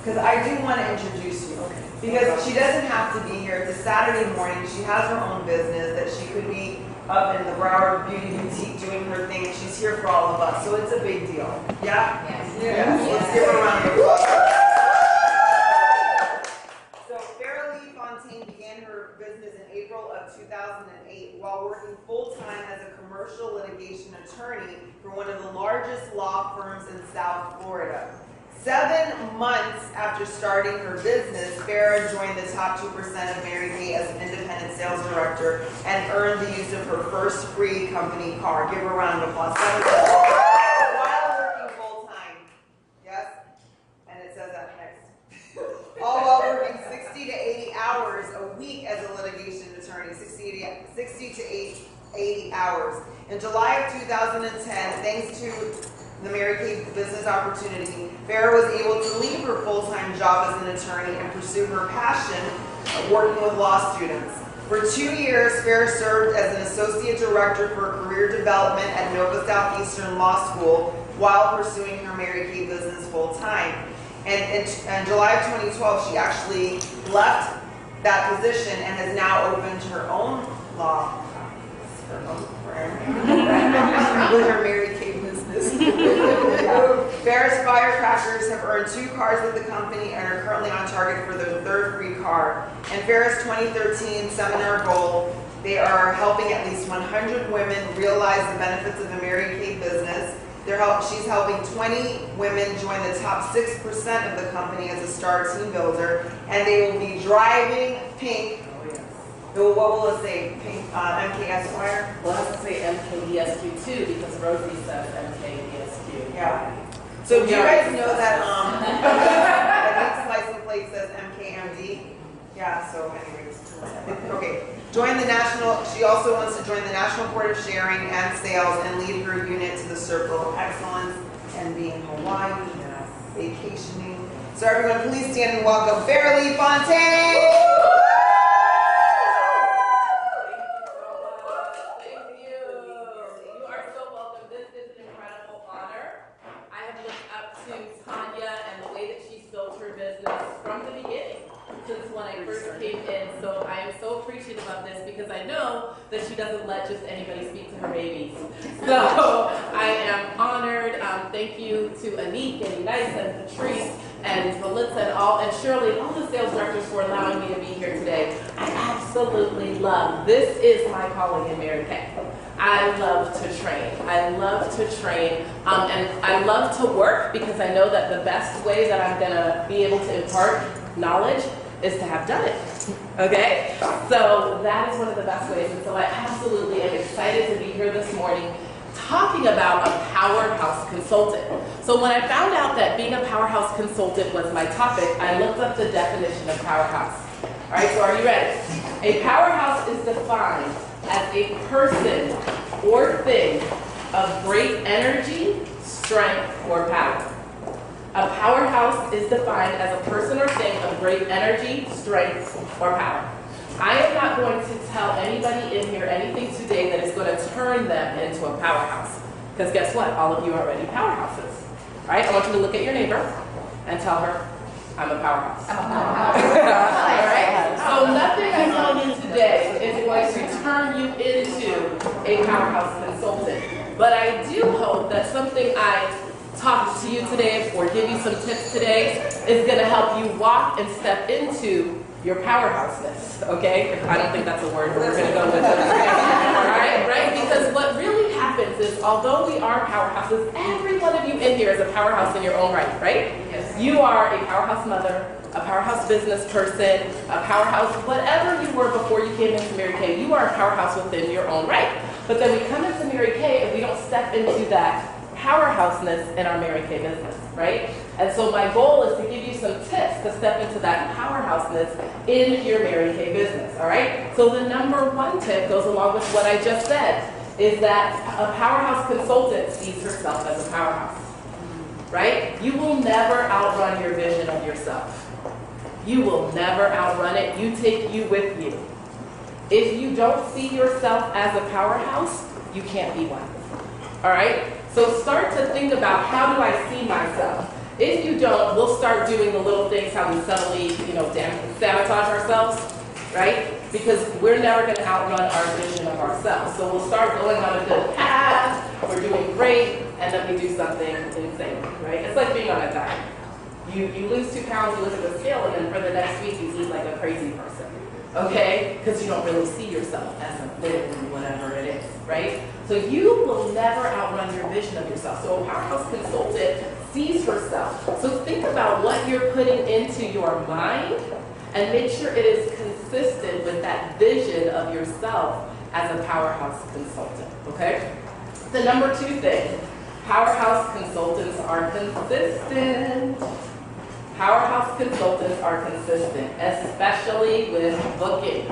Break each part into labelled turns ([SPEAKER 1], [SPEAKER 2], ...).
[SPEAKER 1] because I do want to introduce you. Because she doesn't have to be here. It's a Saturday morning. She has her own business that she could be up in the Broward Beauty Boutique doing her thing. She's here for all of us, so it's a big deal. Yeah? Yes. Yes. Let's give her a round of applause. So Farrah Fontaine began her business in April of 2008 while working full-time as a commercial litigation attorney for one of the largest law firms in South Florida. 7 months after starting her business, Farrah joined the top 2% of Mary Kay as an independent sales director and earned the use of her first free company car. Give her a round of applause. While working full-time. Yes? And it says that next. All while working 60 to 80 hours a week as a litigation attorney. 60 to 80 hours. In July of 2010, thanks to the Mary Kay business opportunity, Farrah was able to leave her full-time job as an attorney and pursue her passion of working with law students. For 2 years, Farrah served as an associate director for career development at Nova Southeastern Law School while pursuing her Mary Kay business full-time. And in July of 2012, she actually left that position and has now opened her own law with her Mary Kay business. Farrah's firecrackers have earned 2 cars with the company and are currently on target for their 3rd free car. And Farrah's 2013 seminar goal, they are helping at least 100 women realize the benefits of the Mary Kay business. She's helping 20 women join the top 6% of the company as a star team builder, and they will be driving pink. What will it say? Pink MK Esquire?
[SPEAKER 2] Well, it has to say MKESQ too because Rosie says MKESQ.
[SPEAKER 1] Yeah. So do you guys know that I think license plate says MKMD? Yeah, so anyways. Okay. She also wants to join the National Board of Sharing and Sales and lead her unit to the Circle of Excellence and be in Hawaii, vacationing. So everyone, please stand and welcome Farrah Fontaine!
[SPEAKER 2] Because I know that she doesn't let just anybody speak to her babies. So I am honored. Thank you to Anik and Nice and Patrice and Melissa and Shirley and all the sales directors for allowing me to be here today. I absolutely love. This is my calling in Mary Kay. I love to train. I love to train. And I love to work because I know that the best way that I'm going to be able to impart knowledge is to have done it. Okay? So that is one of the best ways. And so I absolutely am excited to be here this morning talking about a powerhouse consultant. So when I found out that being a powerhouse consultant was my topic, I looked up the definition of powerhouse. All right, so are you ready? A powerhouse is defined as a person or thing of great energy, strength, or power. A powerhouse is defined as a person or thing of great energy, strength, or power. I am not going to tell anybody in here anything today that is going to turn them into a powerhouse. Because guess what? All of you are already powerhouses. All right? I want you to look at your neighbor and tell her, I'm a powerhouse. I'm a powerhouse. All right? So nothing I tell you today is going to turn you into a powerhouse consultant. But I do hope that something I talk to you today or give you some tips today is going to help you walk and step into your powerhouseness, okay? I don't think that's a word, but we're going to go with it. All right, right? Because what really happens is, although we are powerhouses, every one of you in here is a powerhouse in your own right, right? Yes. You are a powerhouse mother, a powerhouse business person, a powerhouse, whatever you were before you came into Mary Kay, you are a powerhouse within your own right. But then we come into Mary Kay and we don't step into that powerhouseness in our Mary Kay business, right? And so my goal is to give you some tips to step into that powerhouseness in your Mary Kay business, all right? So the number 1 tip goes along with what I just said, is that a powerhouse consultant sees herself as a powerhouse, right? You will never outrun your vision of yourself. You will never outrun it. You take you with you. If you don't see yourself as a powerhouse, you can't be one, all right? So start to think about, how do I see myself? If you don't, we'll start doing the little things how we subtly, sabotage ourselves, right? Because we're never going to outrun our vision of ourselves. So we'll start going on a good path, we're doing great, and then we do something insane, right? It's like being on a diet. You lose 2 pounds, you look at the scale, and then for the next week you eat like a crazy person, okay? Because you don't really see yourself as a thin, whatever it is, right? So you will never outrun your vision of yourself. So a powerhouse consultant sees herself. So think about what you're putting into your mind and make sure it is consistent with that vision of yourself as a powerhouse consultant, okay? The number 2 thing, powerhouse consultants are consistent. Powerhouse consultants are consistent, especially with booking.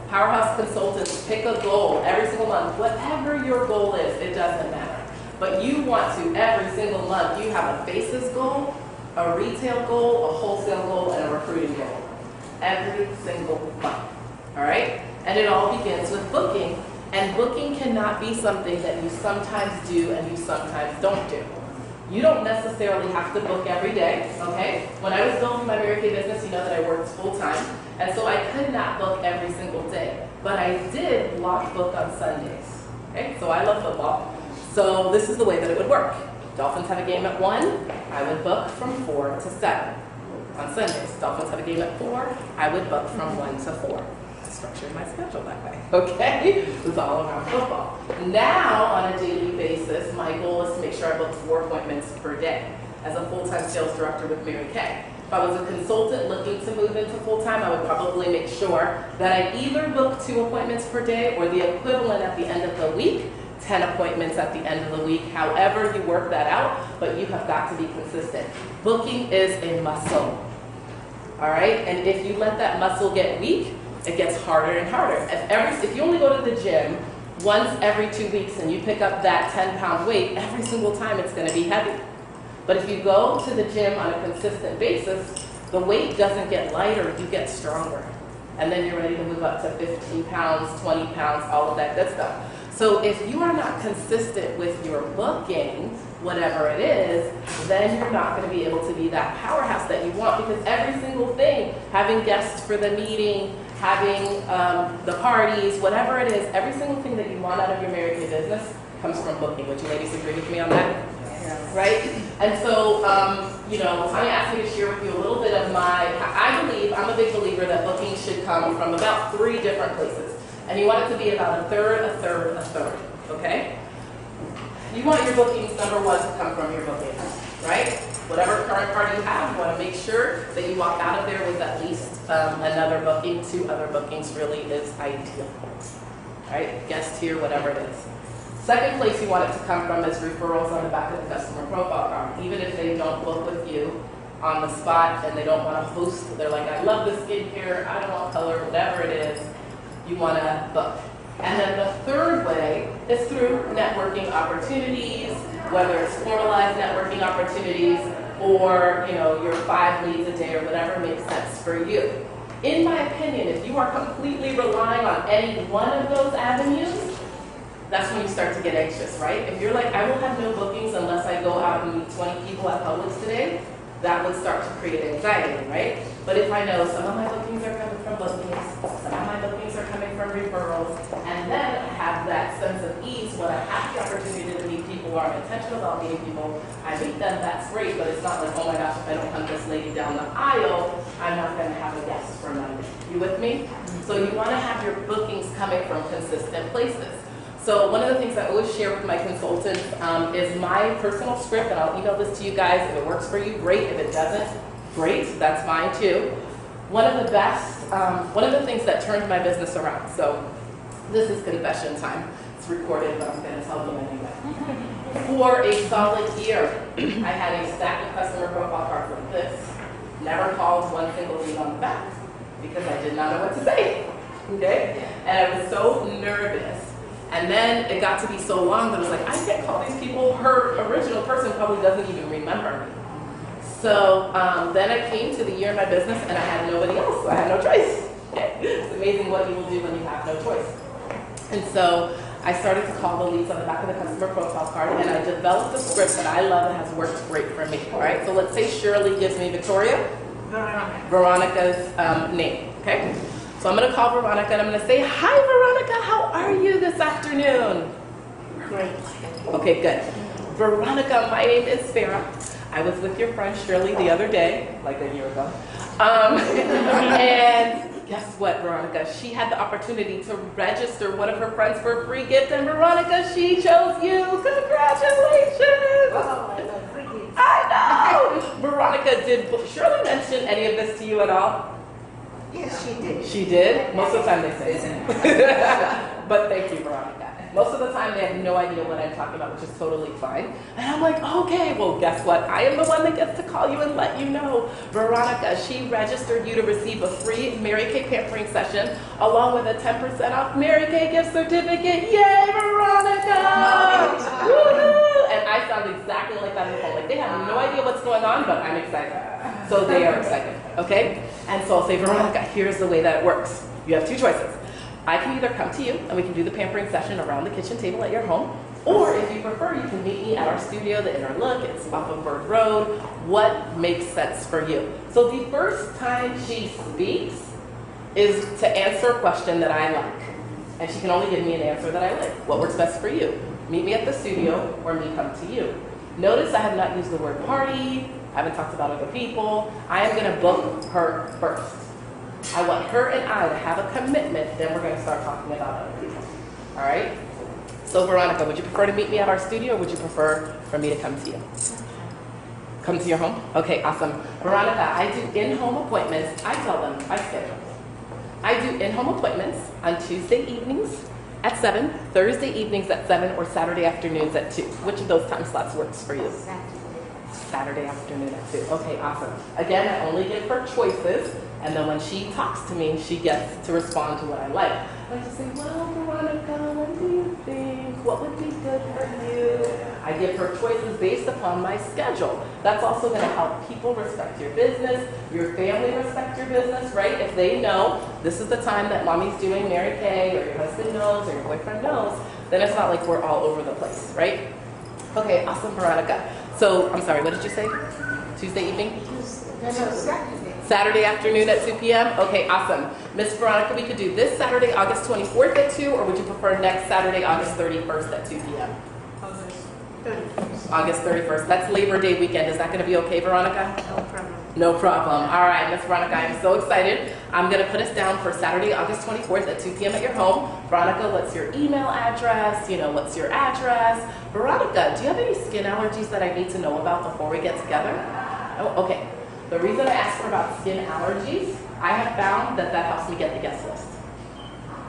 [SPEAKER 2] Powerhouse consultants pick a goal every single month. Whatever your goal is, it doesn't matter. But you want to, every single month, you have a basis goal, a retail goal, a wholesale goal, and a recruiting goal. Every single month, all right? And it all begins with booking. And booking cannot be something that you sometimes do and you sometimes don't do. You don't necessarily have to book every day, okay? When I was building my Mary Kay business, you know that I worked full time, and so I could not book every single day. But I did block book on Sundays, okay? So I love football. So this is the way that it would work. Dolphins have a game at 1, I would book from 4 to 7. On Sundays, Dolphins have a game at 4, I would book from 1 to 4. Structured my schedule that way, okay? It was all around football. Now, on a daily basis, my goal is to make sure I book 4 appointments per day as a full-time sales director with Mary Kay. If I was a consultant looking to move into full-time, I would probably make sure that I either book 2 appointments per day or the equivalent at the end of the week, 10 appointments at the end of the week, however you work that out, but you have got to be consistent. Booking is a muscle, all right? And if you let that muscle get weak, it gets harder and harder. If you only go to the gym once every 2 weeks and you pick up that 10-pound weight, every single time it's gonna be heavy. But if you go to the gym on a consistent basis, the weight doesn't get lighter, you get stronger. And then you're ready to move up to 15 pounds, 20 pounds, all of that good stuff. So if you are not consistent with your booking, whatever it is, then you're not going to be able to be that powerhouse that you want, because every single thing, having guests for the meeting, having the parties, whatever it is, every single thing that you want out of your Mary Kay business comes from booking. Would you ladies agree with me on that? Yeah. Right? And so, Tanya asked me to share with you a little bit of I'm a big believer that booking should come from about 3 different places. And you want it to be about a third, a third, a third, okay? You want your bookings, number 1, to come from your bookings, right? Whatever current party you have, you want to make sure that you walk out of there with at least another booking. 2 other bookings really is ideal, right? Guest here, whatever it is. Second place you want it to come from is referrals on the back of the customer profile card. Even if they don't book with you on the spot and they don't want to host, they're like, I love the skincare, I don't want color, whatever it is, you want to book. And then the third way is through networking opportunities, whether it's formalized networking opportunities or your 5 leads a day or whatever makes sense for you. In my opinion, if you are completely relying on any one of those avenues, that's when you start to get anxious, right? If you're like, I will have no bookings unless I go out and meet 20 people at Publix today, that would start to create anxiety, right? But if I know some of my bookings are coming from bookings, some of my bookings are coming from referrals, and then I have that sense of ease when I have the opportunity to meet people or I'm intentional about meeting people, I meet them, that's great, but it's not like, oh my gosh, if I don't hunt this lady down the aisle, I'm not gonna have a guest for Monday. You with me? So you wanna have your bookings coming from consistent places. So one of the things I always share with my consultants is my personal script, and I'll email this to you guys. If it works for you, great. If it doesn't, great. That's fine too. One of the things that turned my business around. So this is confession time. It's recorded, but I'm going to tell you anyway. For a solid year, I had a stack of customer profile cards like this. Never called one single lead on the back because I did not know what to say. Okay? And I was so nervous. And then it got to be so long that I was like, I can't call these people. Her original person probably doesn't even remember me. So then I came to the year of my business and I had nobody else, so I had no choice. It's amazing what you will do when you have no choice. And so I started to call the leads on the back of the customer profile card, and I developed a script that I love and has worked great for me. All right, so let's say Shirley gives me Victoria, Veronica's name. Okay, so I'm going to call Veronica and I'm going to say, "Hi, Veronica, how are you this afternoon?"
[SPEAKER 3] Great.
[SPEAKER 2] Okay, good. Veronica, my name is Farrah. I was with your friend Shirley the other day, like a year ago. And guess what, Veronica? She had the opportunity to register one of her friends for a free gift, and Veronica, she chose you. Congratulations!
[SPEAKER 3] Oh, I love free gifts.
[SPEAKER 2] I know! Veronica, did Shirley mention any of this to you at all?
[SPEAKER 3] Yes, she did.
[SPEAKER 2] She did? Most of the time they say. But thank you, Veronica. Most of the time they have no idea what I'm talking about, which is totally fine. And I'm like, okay, well, guess what? I am the one that gets to call you and let you know. Veronica, she registered you to receive a free Mary Kay pampering session along with a 10% off Mary Kay gift certificate. Yay, Veronica! Woo-hoo! And I sound exactly like that in the phone. Like they have no idea what's going on, but I'm excited. So they are excited, okay? And so I'll say, Veronica, here's the way that it works. You have two choices. I can either come to you and we can do the pampering session around the kitchen table at your home, or if you prefer, you can meet me at our studio, the Inner Look. It's off of Bird Road. What makes sense for you? So the first time she speaks is to answer a question that I like. And she can only give me an answer that I like. What works best for you? Meet me at the studio or me come to you. Notice I have not used the word party. I haven't talked about other people. I am going to book her first. I want her and I to have a commitment, then we're going to start talking about other people. All right? So Veronica, would you prefer to meet me at our studio or would you prefer for me to come to you? Come to your home? Okay, awesome. Veronica, I do in-home appointments. I tell them, I schedule. I do in-home appointments on Tuesday evenings at 7, Thursday evenings at 7, or Saturday afternoons at 2. Which of those time slots works for you? Saturday afternoon at 2. Okay, awesome. Again, I only give her choices, and then when she talks to me, she gets to respond to what I like. I like to say, well, Veronica, what do you think? What would be good for you? I give her choices based upon my schedule. That's also going to help people respect your business, your family respect your business, right? If they know this is the time that mommy's doing Mary Kay, or your husband knows, or your boyfriend knows, then it's not like we're all over the place, right? Okay, awesome, Veronica. So, I'm sorry, what did you say? Tuesday evening? Saturday afternoon at 2 p.m.? Okay, awesome. Miss Veronica, we could do this Saturday, August 24th at 2, or would you prefer next Saturday, August 31st at 2 p.m.? August 31st. That's Labor Day weekend. Is that going to be okay, Veronica?
[SPEAKER 3] No problem.
[SPEAKER 2] No problem. All right, Miss Veronica, I'm so excited. I'm going to put us down for Saturday, August 24th at 2 p.m. at your home. Veronica, what's your email address? What's your address? Veronica, do you have any skin allergies that I need to know about before we get together? Oh, okay. The reason I asked her about skin allergies, I have found that helps me get the guest list.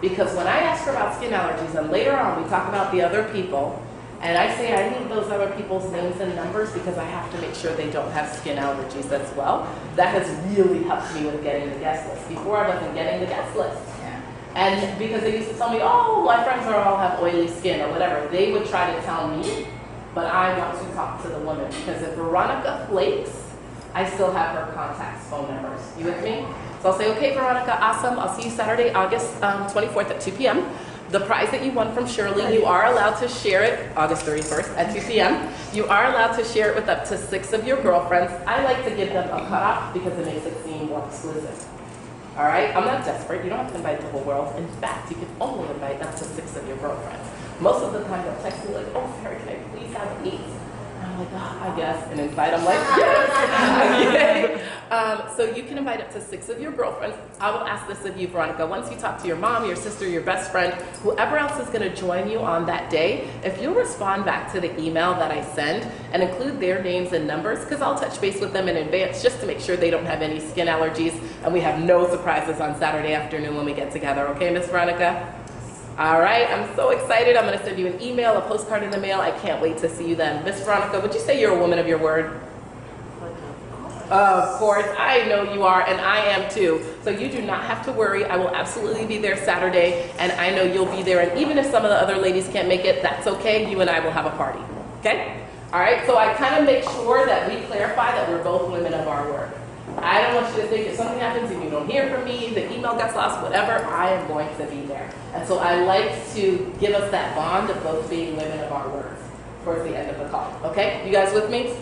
[SPEAKER 2] Because when I ask her about skin allergies, and later on we talk about the other people, and I say I need those other people's names and numbers because I have to make sure they don't have skin allergies as well. That has really helped me with getting the guest list. Before I wasn't getting the guest list.
[SPEAKER 3] Yeah.
[SPEAKER 2] And because they used to tell me, oh, my friends all have oily skin or whatever, they would try to tell me, but I want to talk to the woman because if Veronica flakes, I still have her contacts, phone numbers. You with me? So I'll say, okay, Veronica, awesome. I'll see you Saturday, August 24th at 2 p.m. The prize that you won from Shirley, you are allowed to share it, August 31st at 2 p.m. You are allowed to share it with up to 6 of your girlfriends. I like to give them a cutoff because it makes it seem more exclusive. All right? I'm not desperate. You don't have to invite the whole world. In fact, you can only invite up to 6 of your girlfriends. Most of the time they'll text me like, oh, Farrah, can I please have 8? And I'm like, I guess. And inside I'm like, yes. Okay. So you can invite up to 6 of your girlfriends. I will ask this of you, Veronica. Once you talk to your mom, your sister, your best friend, whoever else is going to join you on that day, if you'll respond back to the email that I send and include their names and numbers, because I'll touch base with them in advance just to make sure they don't have any skin allergies and we have no surprises on Saturday afternoon when we get together. Okay, Miss Veronica? All right, I'm so excited. I'm going to send you an email, a postcard in the mail. I can't wait to see you then. Miss Veronica, would you say you're a woman of your word? Of course, I know you are, and I am too. So you do not have to worry. I will absolutely be there Saturday, and I know you'll be there. And even if some of the other ladies can't make it, that's okay. You and I will have a party. Okay? All right, so I kind of make sure that we clarify that we're both women of our word. I don't want you to think if something happens and you don't hear from me, the email gets lost, whatever, I am going to be there. And so I like to give us that bond of both being women of our words towards the end of the call. Okay, you guys with me?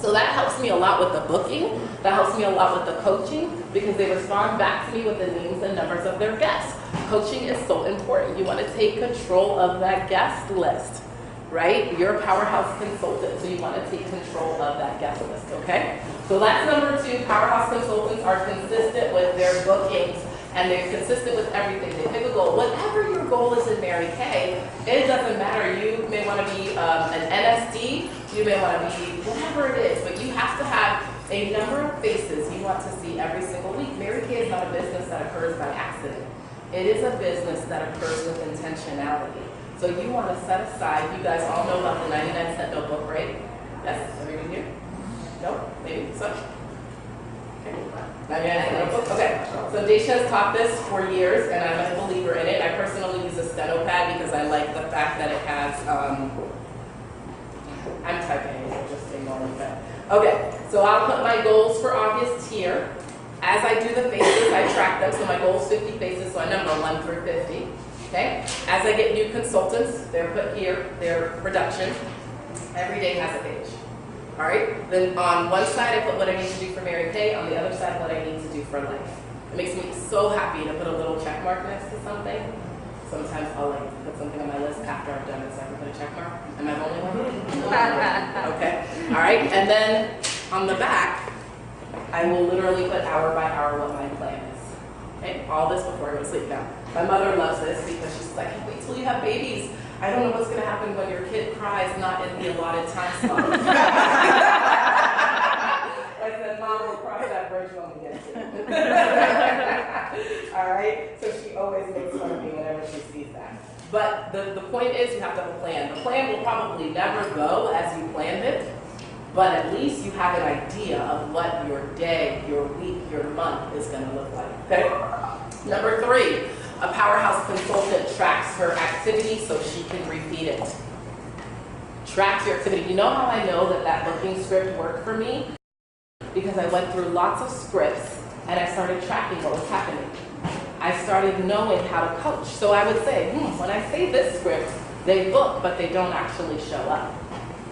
[SPEAKER 2] So that helps me a lot with the booking. That helps me a lot with the coaching because they respond back to me with the names and numbers of their guests. Coaching is so important. You want to take control of that guest list, right? You're a Powerhouse consultant, so you want to take control of that guest list, okay? So that's number 2. Powerhouse consultants are consistent with their bookings and they're consistent with everything. They pick a goal. Whatever your goal is in Mary Kay, it doesn't matter. You may want to be an NSD, you may want to be whatever it is, but you have to have a number of faces you want to see every single week. Mary Kay is not a business that occurs by accident. It is a business that occurs with intentionality. So you want to set aside, you guys all know about the 99-cent notebook, right? Yes, everyone here? No? Maybe so? Okay. 99-cent notebook? Okay. So Daisha has taught this for years, and I'm a believer in it. I personally use a steno pad because I like the fact that it has, I'm typing, so just ignore me. Okay, so I'll put my goals for August here. As I do the faces, I track them. So my goal is 50 faces, so I number 1 through 50. Okay? As I get new consultants, they're put here, their production. Every day has a page. All right? Then on one side, I put what I need to do for Mary Kay. On the other side, what I need to do for life. It makes me so happy to put a little check mark next to something. Sometimes I'll like put something on my list after I've done it, so I can put a check mark. Am I the only one? Okay. All right. And then on the back, I will literally put hour by hour what my plan is. Okay? All this before I go to sleep now. My mother loves this because she's like, wait till you have babies. I don't know what's going to happen when your kid cries not in the allotted time slot. I said, Mom, we'll cross that bridge when we get to it. All right? So she always makes fun of me whenever she sees that. But the point is you have to have a plan. The plan will probably never go as you planned it, but at least you have an idea of what your day, your week, your month is going to look like. Okay? Number 3, a Powerhouse consultant tracks her activity so she can repeat it. Tracks your activity. You know how I know that that booking script worked for me? Because I went through lots of scripts and I started tracking what was happening. I started knowing how to coach. So I would say, when I say this script, they book, but they don't actually show up.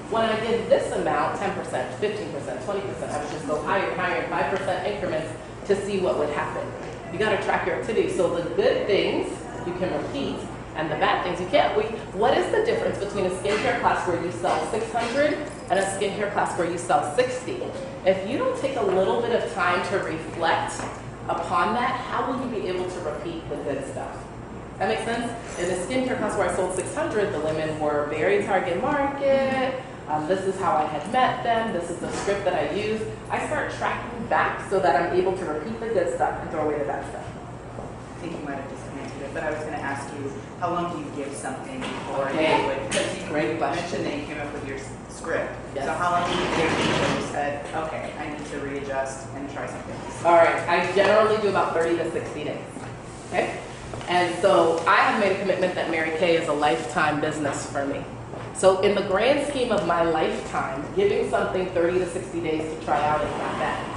[SPEAKER 2] When I did this amount, 10%, 15%, 20%, I would just go higher, higher, 5% increments to see what would happen. You got to track your activity. So the good things you can repeat, and the bad things you can't. What is the difference between a skincare class where you sell 600 and a skincare class where you sell 60? If you don't take a little bit of time to reflect upon that, how will you be able to repeat the good stuff? That makes sense? In the skincare class where I sold 600, the women were very target market. This is how I had met them. This is the script that I use. I start tracking back so that I'm able to repeat the good stuff and throw away the bad stuff.
[SPEAKER 4] I think you might have just answered it, but I was going to ask you, how long do you give something before you would? Because you mentioned that you came up with your script. Yes. So how long do you give before you said, okay, I need to readjust and try something else?
[SPEAKER 2] All right, I generally do about 30 to 60 days. Okay? And so I have made a commitment that Mary Kay is a lifetime business for me. So in the grand scheme of my lifetime, giving something 30 to 60 days to try out is not bad.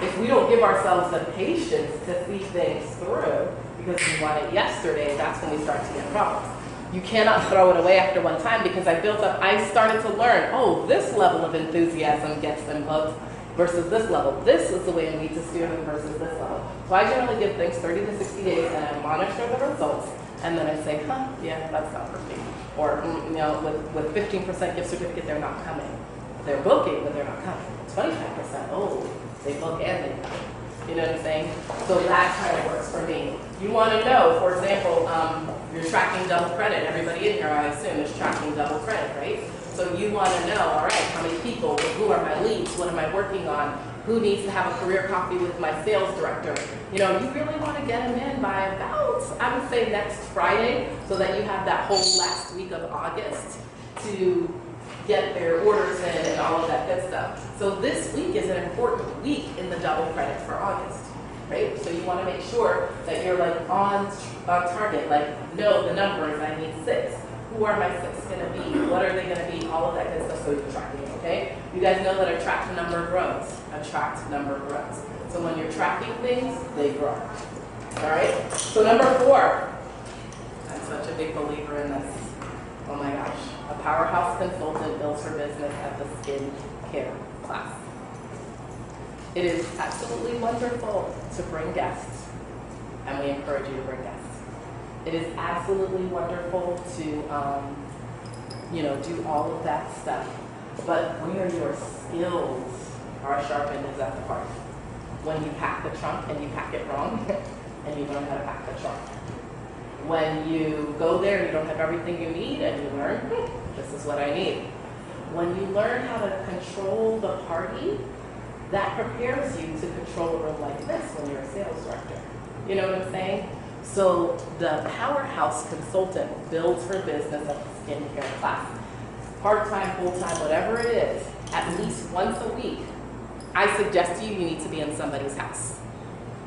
[SPEAKER 2] If we don't give ourselves the patience to see things through, because we want it yesterday, that's when we start to get problems. You cannot throw it away after one time because I started to learn, oh, this level of enthusiasm gets them hooked versus this level. This is the way I need to steer them versus this level. So I generally give things 30 to 60 days and I monitor the results and then I say, yeah, that's not for me. Or, with 15% gift certificate, they're not coming. They're booking, but they're not coming. 25%, oh, they book and they come. You know what I'm saying? So that kind of works for me. You want to know, for example, you're tracking double credit. Everybody in here, I assume, is tracking double credit, right? So you want to know, all right, how many people, who are my leads, what am I working on, who needs to have a career coffee with my sales director. You really want to get them in by about, I would say next Friday, so that you have that whole last week of August to get their orders in and all of that good stuff. So this week is an important week in the double credit for August, right? So you want to make sure that you're like on target, like know the numbers, I need 6. Who are my 6 going to be? What are they going to be? All of that good stuff, so you're tracking it, okay? You guys know that attract number grows. Attract number grows. So when you're tracking things, they grow. All right? So number 4. I'm such a big believer in this. Oh my gosh. A Powerhouse consultant builds her business at the skin care class. It is absolutely wonderful to bring guests, and we encourage you to bring guests. It is absolutely wonderful to, do all of that stuff. But where your skills are sharpened is at the party. When you pack the trunk and you pack it wrong, and you learn how to pack the trunk. When you go there and you don't have everything you need, and you learn, this is what I need. When you learn how to control the party, that prepares you to control a room like this when you're a sales director. You know what I'm saying? So the Powerhouse consultant builds her business at the skincare class. Part-time, full-time, whatever it is, at least once a week, I suggest to you, you need to be in somebody's house.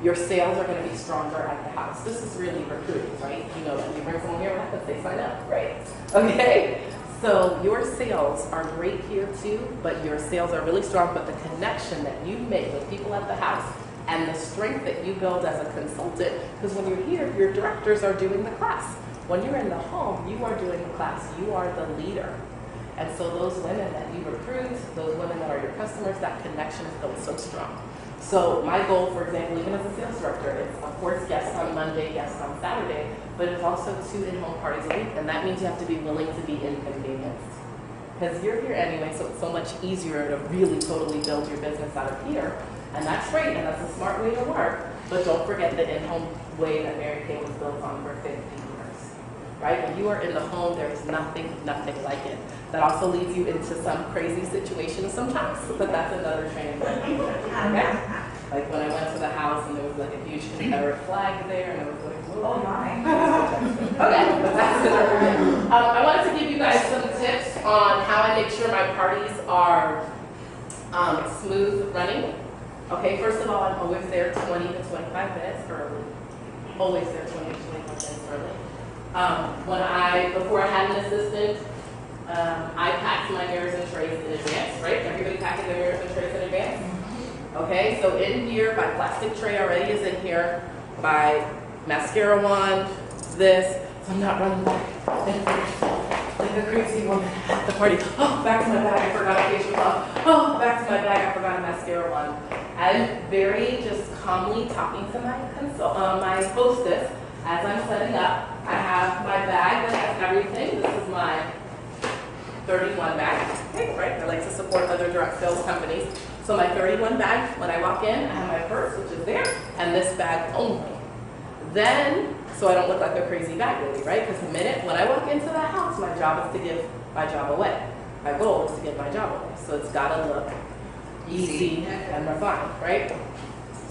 [SPEAKER 2] Your sales are going to be stronger at the house. This is really recruiting, right? You know that you bring someone here, what happens? They sign up, right? Okay? So your sales are great here too, but your sales are really strong, but the connection that you make with people at the house and the strength that you build as a consultant, because when you're here, your directors are doing the class. When you're in the home, you are doing the class. You are the leader. And so those women that you recruit, those women that are your customers, that connection is built so strong. So my goal, for example, even as a sales director, is of course guests on Monday, guests on Saturday, but it's also 2 in-home parties a week, and that means you have to be willing to be inconvenienced. Because you're here anyway, so it's so much easier to really totally build your business out of here. And that's great, and that's a smart way to work. But don't forget the in-home way that Mary Kay was built on for 50 years. Right? When you are in the home, there's nothing like it. That also leads you into some crazy situations sometimes, but that's another training. Okay? Like when I went to the house and there was like a huge Confederate flag there, and I was like, whoa.
[SPEAKER 1] Oh my.
[SPEAKER 2] Okay, but that's another thing. I wanted to give you guys some tips on how I make sure my parties are smooth running. Okay, first of all, I'm always there 20 to 25 minutes early. Always there 20 to 25 minutes early. Before I had an assistant, I packed my mirrors and trays in advance, right? Everybody packing their mirrors and trays in advance? Okay, so in here, my plastic tray already is in here, my mascara wand, this, so I'm not running back like a crazy woman at the party. Oh, back to my bag, I forgot a facial cloth. Oh, back to my bag, I forgot a mascara wand. I'm very just calmly talking to my hostess as I'm setting up. I have my bag that has everything. This is my 31 bag, okay, right? I like to support other direct sales companies. So my 31 bag, when I walk in, I have my purse, which is there, and this bag only. Then, so I don't look like a crazy bag lady, right? Because the minute when I walk into the house, my job is to give my job away. My goal is to give my job away. So it's gotta look easy and refined, right?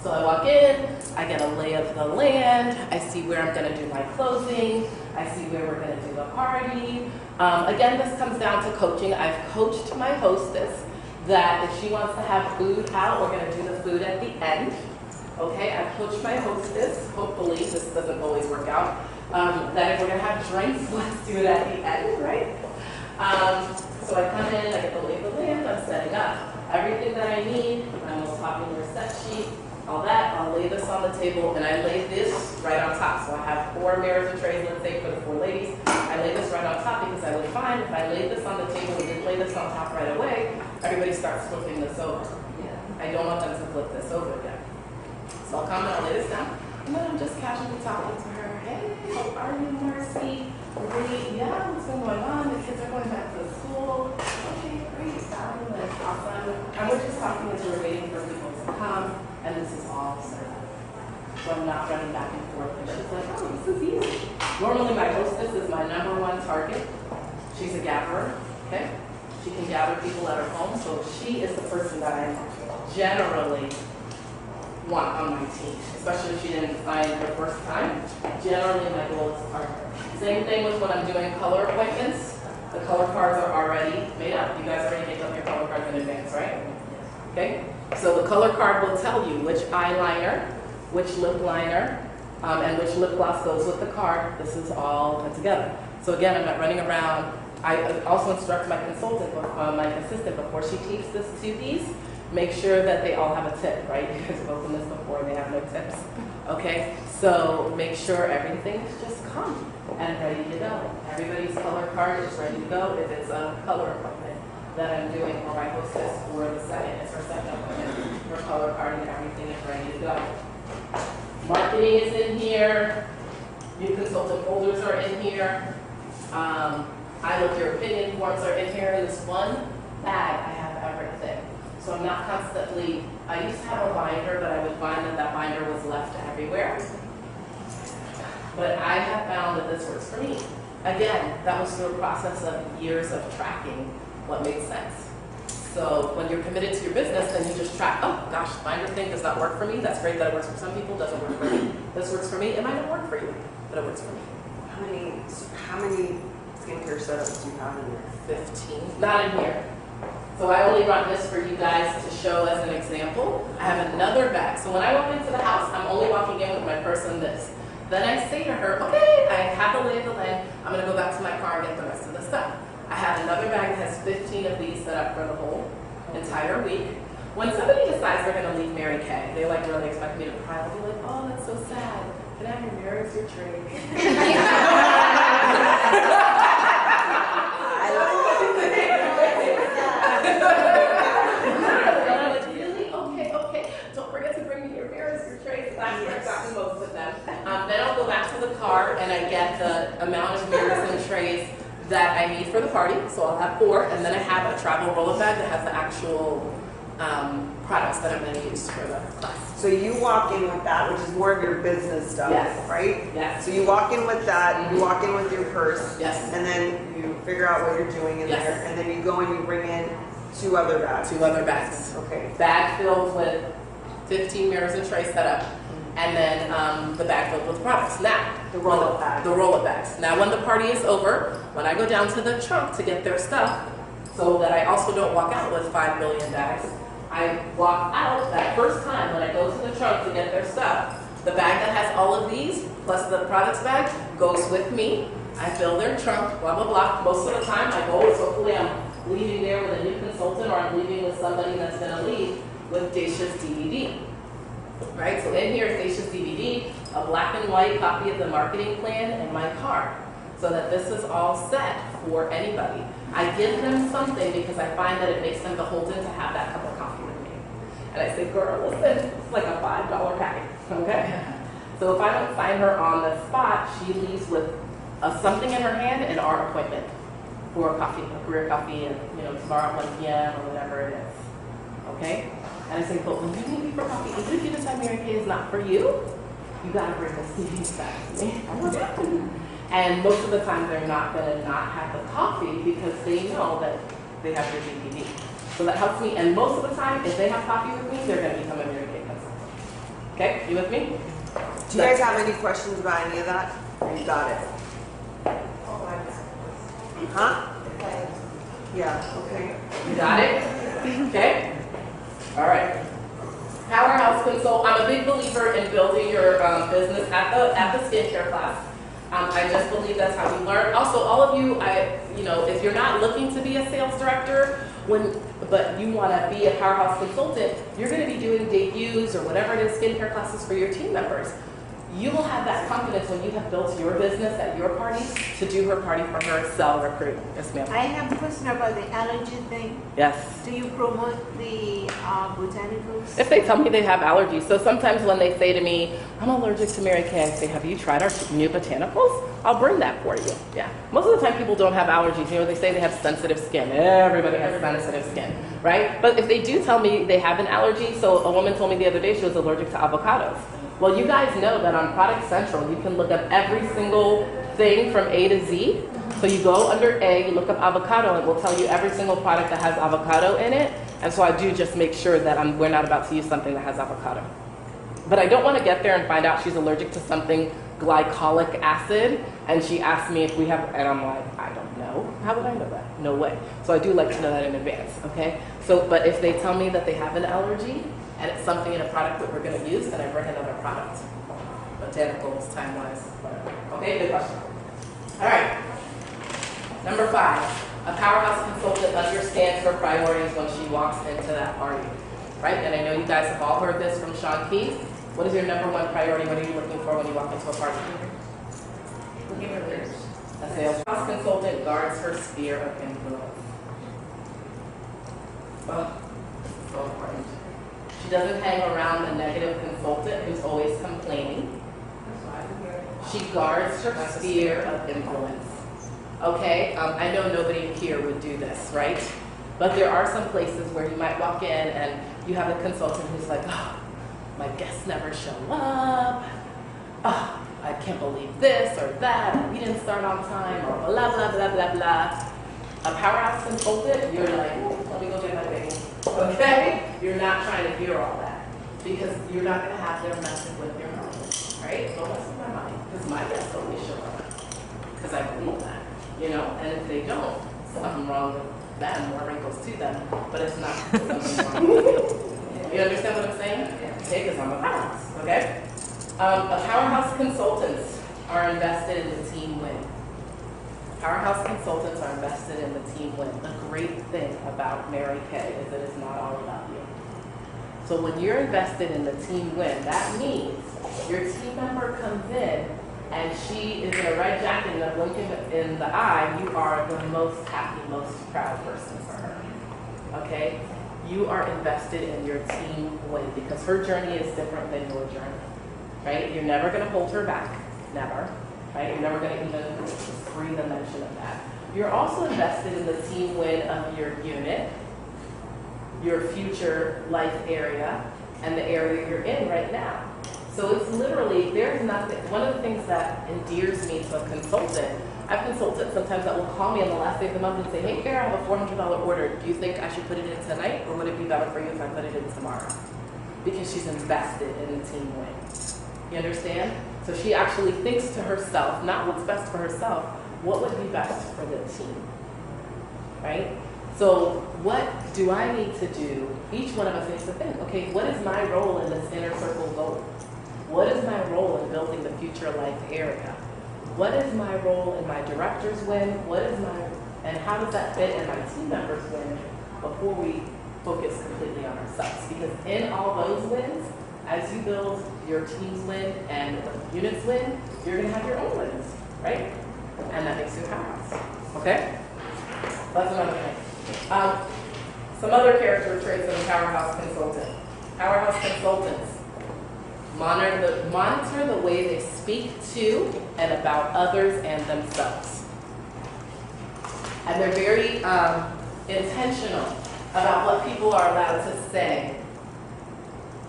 [SPEAKER 2] So I walk in, I get a lay of the land, I see where I'm gonna do my closing, I see where we're gonna do the party. Again, this comes down to coaching. I've coached my hostess that if she wants to have food out, we're gonna do the food at the end. Okay, I've coached my hostess, hopefully, this doesn't always work out, that if we're gonna have drinks, let's do it at the end, right? So I come in, I get the lay of the land, I'm setting up everything that I need, my most popular set sheet, all that, I'll lay this on the table, and I lay this right on top. So I have 4 mirrors and trays, let's say, for the 4 ladies. I lay this right on top because I would find if I laid this on the table and didn't lay this on top right away, everybody starts flipping this over. I don't want them to flip this over again. So I'll come and I'll lay this down, and then I'm just casually talking to her. Hey, how are you, Marcy? Great, yeah, what's been going on? The kids are going back to school. Okay, great, fabulous, awesome. And we're just talking as we're waiting for people to come. And this is all set up. So I'm not running back and forth. And she's like, oh, this is easy. Normally my hostess is my #1 target. She's a gatherer, okay? She can gather people at her home. So she is the person that I generally want on my team, especially if she didn't sign the first time. Generally my goals are her. Same thing with when I'm doing color appointments. The color cards are already made up. You guys already make up your color cards in advance, right? Okay? So the color card will tell you which eyeliner, which lip liner, and which lip gloss goes with the card. This is all put together. So again, I'm not running around. I also instruct my consultant, my assistant, before she teaches this to these, make sure that they all have a tip, right? Because we've opened this before, they have no tips. Okay, so make sure everything is just calm and ready to go. Everybody's color card is ready to go. If it's a color appointment that I'm doing, or my hostess, or the second appointment for color carding, everything is ready to go. Marketing is in here. New consultant folders are in here. I look your opinion forms are in here. In this one bag, I have everything. So I'm not constantly, I used to have a binder, but I would find that that binder was left everywhere. But I have found that this works for me. Again, that was through a process of years of tracking what made sense. So when you're committed to your business, then you just track, oh gosh, binder thing does not work for me. That's great that it works for some people, doesn't work for me. This works for me, it might not work for you, but it works for me.
[SPEAKER 1] How many skincare setups do you have in there?
[SPEAKER 2] 15, not in here. So I only run this for you guys to show as an example. I have another bag. So when I walk into the house, I'm only walking in with my purse and this. Then I say to her, okay, I have the lay of the land. I'm gonna go back to my car and get the rest of the stuff. I have another bag that has 15 of these set up for the whole entire week. When somebody decides they're gonna leave Mary Kay, they like really expect me to cry. I'll be like, oh, that's so sad. Can I have your mirrors, your tray? Okay. Don't forget to bring me your mirrors, your trays. That's where I've gotten most of them. Then I'll go back to the car and I get the amount of mirrors and trays that I need for the party. So I'll have 4, and then I have a travel roll-up bag that has the actual products that I'm going to use for the class.
[SPEAKER 1] So you walk in with that, which is more of your business stuff,
[SPEAKER 2] Yes.
[SPEAKER 1] right?
[SPEAKER 2] Yes.
[SPEAKER 1] So you walk in with that, you walk in with your purse,
[SPEAKER 2] Yes.
[SPEAKER 1] and then you figure out what you're doing in
[SPEAKER 2] Yes.
[SPEAKER 1] there, and then you go and you bring in 2 other bags.
[SPEAKER 2] 2 other bags.
[SPEAKER 1] Okay.
[SPEAKER 2] Bag filled with 15 mirrors and trays set up, and then the bag filled with products. Now,
[SPEAKER 1] The roll-up bags.
[SPEAKER 2] The roll-up bags. Now, when the party is over, when I go down to the trunk to get their stuff, so that I also don't walk out with 5 million bags, I walk out that first time when I go to the trunk to get their stuff. The bag that has all of these, plus the products bag, goes with me. I fill their trunk, blah, blah, blah. Most of the time, my goal is hopefully I'm leaving there with a new consultant, or I'm leaving with somebody that's gonna leave with Dacia's DVD. Right, so in here is Dacia's DVD, a black and white copy of the marketing plan, and my card. So that this is all set for anybody. I give them something because I find that it makes them beholden to have that cup of coffee with me. And I say, girl, listen, it's like a $5 packet, okay? So if I don't find her on the spot, she leaves with something in her hand and our appointment for a coffee, a career coffee, and tomorrow at 1 p.m. or whatever it is, okay? And I say, but when you need me for coffee, even if you decide Mary Kay is not for you, you gotta bring this DVD back to me. And most of the time, they're not gonna not have the coffee because they know that they have their DVD. So that helps me. And most of the time, if they have coffee with me, they're gonna become a Mary Kay consultant. Okay, you with me?
[SPEAKER 1] Do you guys have any questions about any of that? You got it. Huh? Yeah, okay.
[SPEAKER 2] You got it? Okay. All right. Powerhouse Consult. I'm a big believer in building your business at the skincare class. I just believe that's how you learn. Also, all of you, if you're not looking to be a sales director, but you want to be a Powerhouse consultant, you're going to be doing debuts or whatever it is, skincare classes for your team members. You will have that confidence when you have built your business at your party to do her party for her, sell, recruit. Yes, ma'am.
[SPEAKER 3] I have a question about the allergy thing.
[SPEAKER 2] Yes.
[SPEAKER 3] Do you promote the botanicals?
[SPEAKER 2] If they tell me they have allergies. So sometimes when they say to me, I'm allergic to Mary Kay, I say, have you tried our new botanicals? I'll bring that for you. Yeah. Most of the time people don't have allergies. They say they have sensitive skin. Everybody has sensitive skin, right? But if they do tell me they have an allergy, so a woman told me the other day she was allergic to avocados. Well, you guys know that on Product Central, you can look up every single thing from A to Z. So you go under A, you look up avocado, and it will tell you every single product that has avocado in it. And so I do just make sure that we're not about to use something that has avocado. But I don't want to get there and find out she's allergic to something glycolic acid, and she asked me if we have, and I'm like, I don't know. How would I know that? No way. So I do like to know that in advance, okay? So, but if they tell me that they have an allergy, and it's something in a product that we're going to use, then I bring another product. Botanicals, time-wise, whatever. Okay, good question. All right. Number 5, a powerhouse consultant understands her priorities when she walks into that party, right? And I know you guys have all heard this from Sean Keith. What is your number 1 priority? What are you looking for when you walk into a party?
[SPEAKER 3] Looking for leaders.
[SPEAKER 2] A sales consultant guards her sphere of influence. Oh, so important. She doesn't hang around the negative consultant who's always complaining. She guards her sphere of influence. Okay, I know nobody here would do this, right? But there are some places where you might walk in and you have a consultant who's like, oh, my guests never show up. Oh, I can't believe this or that. We didn't start on time or blah, blah, blah, blah, blah. A powerhouse consultant, you're like, let me go get my baby. Okay? You're not trying to hear all that because you're not going to have them messing with your mind, right? Don't mess with my mind because my guests always show up because I believe that, you know? And if they don't, something wrong with them, more wrinkles to them, but it's not something wrong with you. You understand what I'm saying? Okay, because I'm a powerhouse, okay? A powerhouse consultants are invested in the team win. Powerhouse consultants are invested in the team win. The great thing about Mary Kay is that it's not all about you. So when you're invested in the team win, that means your team member comes in and she is in a red jacket and a blink in the eye, you are the most happy, most proud person for her. Okay? You are invested in your team win because her journey is different than your journey. Right? You're never going to hold her back. Never. Right? You're never going to even breathe a mention of that. You're also invested in the team win of your unit, your future life area, and the area you're in right now. So it's literally, there's nothing, one of the things that endears me to a consultant, I have consultants sometimes that will call me on the last day of the month and say, hey, Farrah, I have a $400 order. Do you think I should put it in tonight, or would it be better for you if I put it in tomorrow? Because she's invested in the team win. You understand? So she actually thinks to herself, not what's best for herself, what would be best for the team, right? So what do I need to do? Each one of us needs to think, okay, what is my role in this inner circle goal? What is my role in building the future life area? What is my role in my director's win? And how does that fit in my team members' win before we focus completely on ourselves? Because in all those wins, as you build your team's win and the unit's win, you're going to have your own wins, right? And that makes you a powerhouse, okay? That's another thing. Some other character traits of a powerhouse consultant. Powerhouse consultants monitor the way they speak to and about others and themselves. And they're very intentional about what people are allowed to say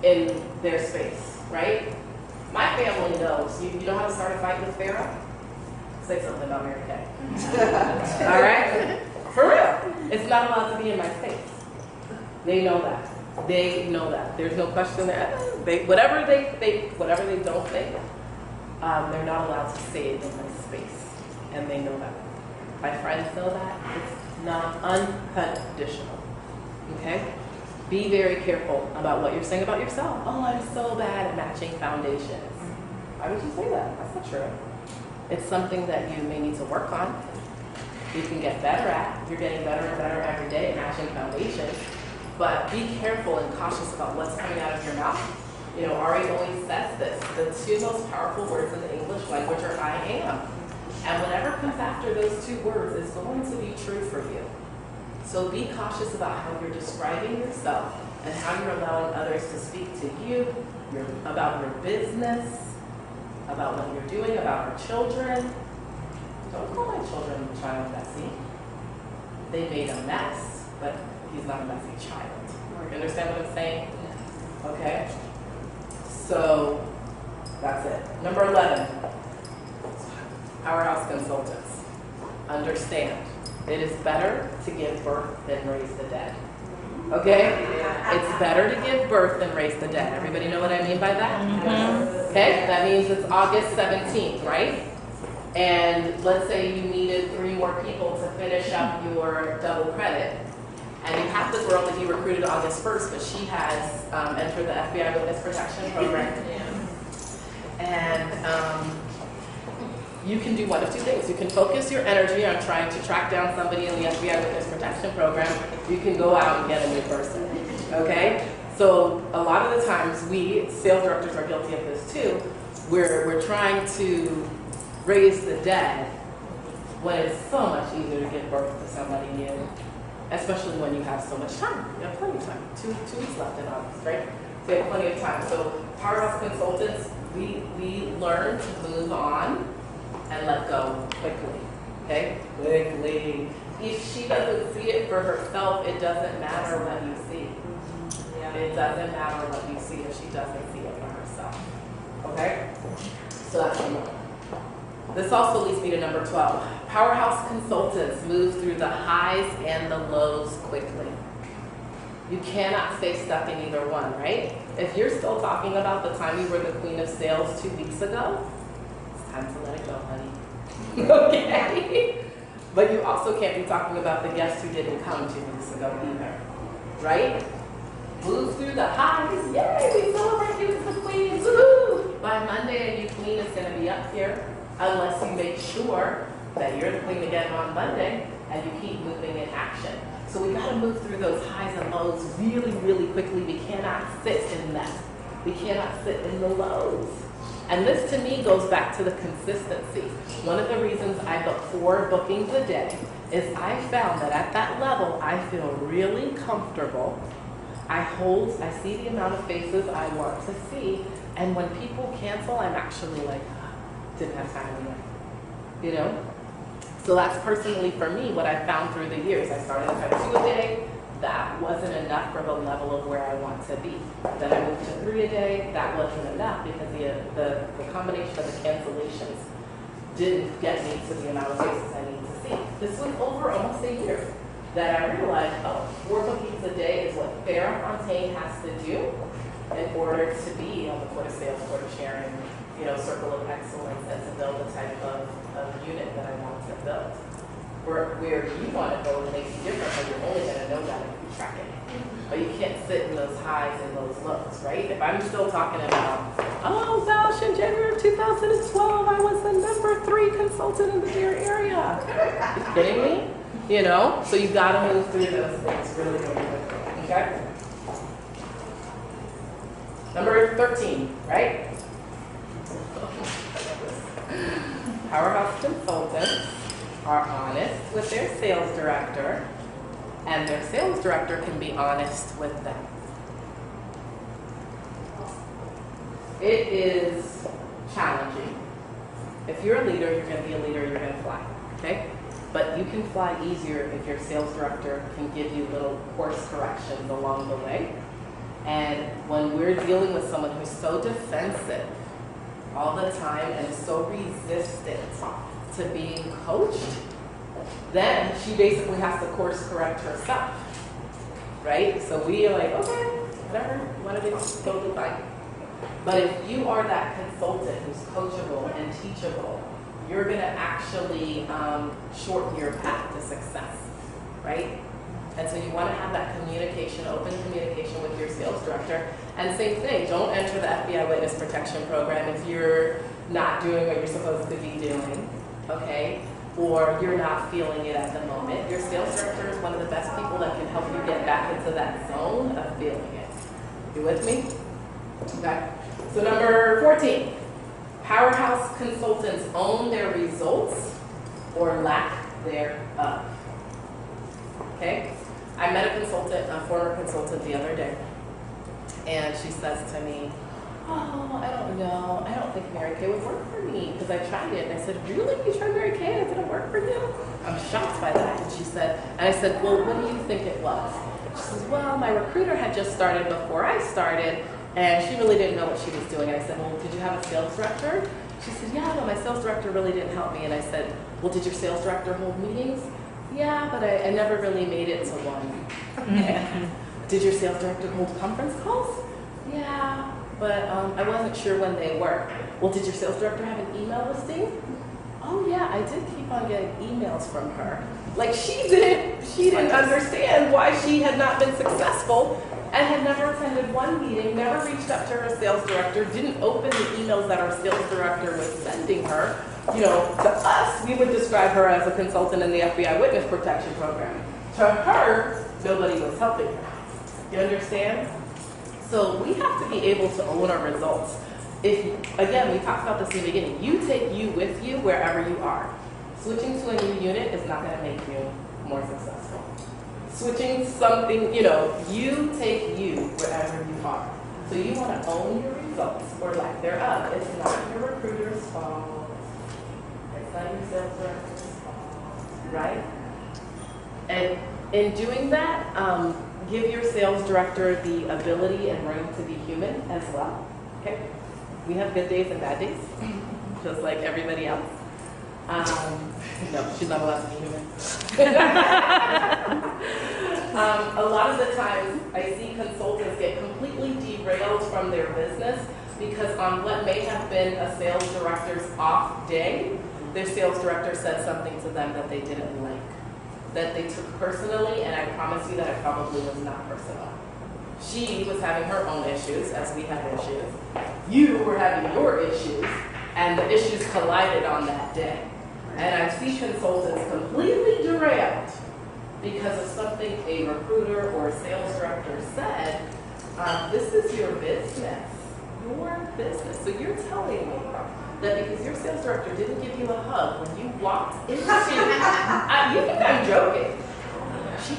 [SPEAKER 2] in their space, right? My family knows. You know how to start a fight with Farrah? Say something about Mary Kay. All right? For real. It's not allowed to be in my space. They know that. They know that. There's no question there. Whatever they don't think, they're not allowed to say it in my space. And they know that. My friends know that. It's not unconditional. Okay? Be very careful about what you're saying about yourself. Oh, I'm so bad at matching foundations. Why would you say that? That's not true. It's something that you may need to work on. You can get better at. You're getting better and better every day at matching foundations. But be careful and cautious about what's coming out of your mouth. You know, Ari always says this. The two most powerful words in the English language are I am. And whatever comes after those two words is going to be true for you. So be cautious about how you're describing yourself and how you're allowing others to speak to you, about your business, about what you're doing, about our children. Don't call my children child messy. They made a mess, but he's not a messy child. You understand what I'm saying? Okay? So that's it. Number 11, powerhouse consultants. Understand. It is better to give birth than raise the dead. Okay? It's better to give birth than raise the dead. Everybody know what I mean by that? Mm-hmm. Okay? That means it's August 17th, right? And let's say you needed 3 more people to finish up your double credit. And you have the girl that you recruited August 1st, but she has entered the FBI Witness Protection Program. And you can do one of two things. You can focus your energy on trying to track down somebody in the FBI Witness Protection Program. You can go out and get a new person, okay? So a lot of the times we, sales directors, are guilty of this too. We're trying to raise the dead when it's so much easier to give birth to somebody new, especially when you have so much time. You have plenty of time. Two weeks left in August, right? So you have plenty of time. So Powerhouse consultants, we learn to move on and let go quickly, okay? Quickly. If she doesn't see it for herself, it doesn't matter what you see. It doesn't matter what you see if she doesn't see it for herself, okay? So that's number one. This also leads me to number 12. Powerhouse consultants move through the highs and the lows quickly. You cannot stay stuck in either one, right? If you're still talking about the time you were the queen of sales 2 weeks ago, it's time to let it go, honey. Okay? But you also can't be talking about the guests who didn't come 2 weeks ago either, right? Move through the highs. Yay, we celebrate you as the queen. Woo! By Monday, a new queen is going to be up here, unless you make sure that you're the queen again on Monday and you keep moving in action. So we got to move through those highs and lows really, really quickly. We cannot sit in them. We cannot sit in the lows. And this to me goes back to the consistency. One of the reasons I book 4 bookings a day is I found that at that level, I feel really comfortable. I see the amount of faces I want to see. And when people cancel, I'm actually like, didn't have time anyway, you know? So that's personally for me what I found through the years. I started at 2 a day. That wasn't enough for the level of where I want to be. Then I moved to 3 a day. That wasn't enough because the combination of the cancellations didn't get me to the amount of faces I need to see. This was over almost a year that I realized, 4 bookings a day is what Farrah Fontaine has to do in order to be on the quota sales, quota sharing, circle of excellence, and to build the type of unit that I want to build. Where you want to go makes you different, but you're only going to know that if you track it. But you can't sit in those highs and those lows, right? If I'm still talking about, oh gosh, in January of 2012, I was the number 3 consultant in the Bay Area. Are you kidding me? So you got to move through those things really, really quickly, okay? Number 13, right? Powerhouse consultants are honest with their sales director, and their sales director can be honest with them. It is challenging. If you're a leader, you're going to be a leader, you're going to fly, okay? But you can fly easier if your sales director can give you little course corrections along the way. And when we're dealing with someone who's so defensive all the time and so resistant to being coached, then she basically has to course correct herself, right? So we are like, okay, whatever you want to do, totally fine. But if you are that consultant who's coachable and teachable, you're going to actually shorten your path to success, right? And so you want to have that communication, open communication with your sales director. And same thing, don't enter the FBI Witness Protection Program if you're not doing what you're supposed to be doing, okay? Or you're not feeling it at the moment. Your sales director is one of the best people that can help you get back into that zone of feeling it. You with me? Okay. So number 14, Powerhouse consultants own their results or lack thereof. Okay? I met a consultant, a former consultant the other day, and she says to me, oh, I don't know, I don't think Mary Kay would work for me, because I tried it. And I said, really? You tried Mary Kay and it didn't work for you? I'm shocked by that. And she said, and I said, well, what do you think it was? She says, well, my recruiter had just started before I started, and she really didn't know what she was doing. And I said, well, did you have a sales director? She said, yeah, but my sales director really didn't help me. And I said, well, did your sales director hold meetings? Yeah, but I never really made it to one. Did your sales director hold conference calls? Yeah, but I wasn't sure when they were. Well, did your sales director have an email listing? Oh yeah, I did keep on getting emails from her. Like she didn't understand why she had not been successful and had never attended one meeting, never reached up to her sales director, didn't open the emails that our sales director was sending her, you know, to us, we would describe her as a consultant in the FBI Witness Protection Program. To her, nobody was helping her. You understand? So we have to be able to own our results. If, again, we talked about this in the beginning, you take you with you wherever you are. Switching to a new unit is not gonna make you more successful. Switching something, you know, you take you wherever you are. So you wanna own your results or lack thereof. It's not your recruiter's fault. It's not your sales director's fault, right? And in doing that, give your sales director the ability and room to be human as well, okay? We have good days and bad days, just like everybody else. No, she's not allowed to be human. A lot of the times, I see consultants get completely derailed from their business because on what may have been a sales director's off day, their sales director said something to them that they didn't like, that they took personally, and I promise you that it probably was not personal. She was having her own issues, as we have issues. You were having your issues, and the issues collided on that day. And I see consultants completely derailed because of something a recruiter or a sales director said. This is your business. Your business. So you're telling me that because your sales director didn't give you a hug when you walked into, you think I'm joking. She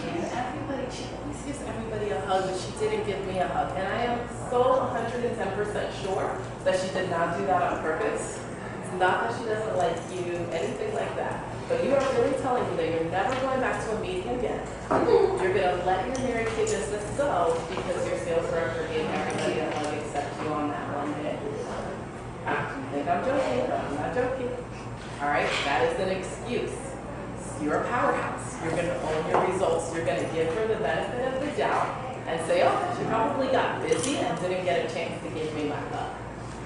[SPEAKER 2] always gives everybody a hug, but she didn't give me a hug. And I am so 110% sure that she did not do that on purpose. It's not that she doesn't like you, anything like that. But you are really telling me that you're never going back to a meeting again. You're going to let your Mary Kay business go because your sales director gave everybody a hug except you on that one day. I think I'm joking, but I'm not joking. All right, that is an excuse. You're a powerhouse. You're going to own your results. You're going to give her the benefit of the doubt and say, oh, she probably got busy and didn't get a chance to give me my hug.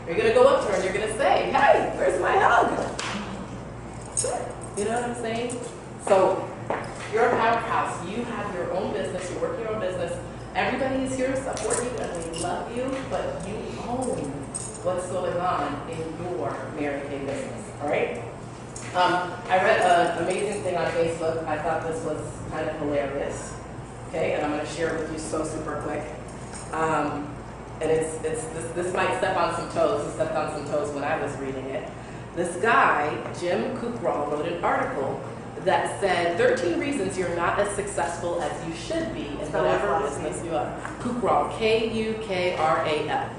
[SPEAKER 2] You're going to go up to her and you're going to say, hey, where's my hug? You know what I'm saying? So you're a powerhouse. You have your own business. You work your own business. Everybody is here to support you and we love you, but you own what's going on in your Mary Kay business, all right? I read an amazing thing on Facebook. I thought this was kind of hilarious, okay? And I'm going to share it with you so super quick. And this might step on some toes. It stepped on some toes when I was reading it. This guy, Jim Kukral, wrote an article that said 13 reasons you're not as successful as you should be in whatever business you are. Kukral, K-U-K-R-A-L.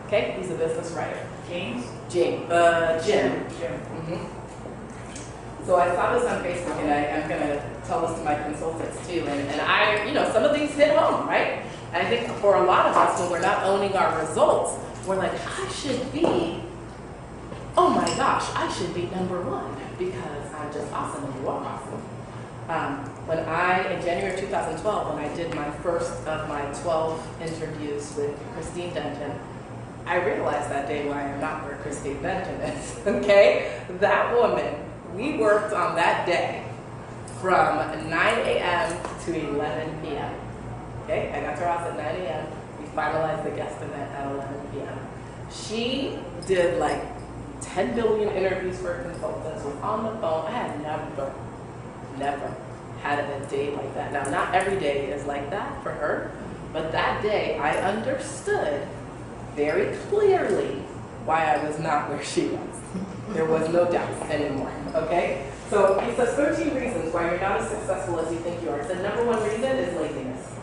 [SPEAKER 2] Okay, he's a business writer.
[SPEAKER 4] James?
[SPEAKER 2] Jim. Mm-hmm. So I saw this on Facebook, and I am going to tell this to my consultants too. And I, you know, some of these hit home, right? And I think for a lot of us, when we're not owning our results, we're like, I should be, oh my gosh, I should be number one because I'm just awesome and you are awesome. In January of 2012, when I did my first of my 12 interviews with Christine Denton, I realized that day why I'm not where Christine Denton is, okay? That woman, we worked on that day from 9 a.m. to 11 p.m. Okay, I got to her house at 9 a.m. We finalized the guest event at 11 p.m. She did like 10 billion interviews for consultants, was on the phone. I had never had a day like that. Now, not every day is like that for her, but that day I understood very clearly why I was not where she was. There was no doubt anymore, okay? So he says 13 reasons why you're not as successful as you think you are. So number one reason is laziness.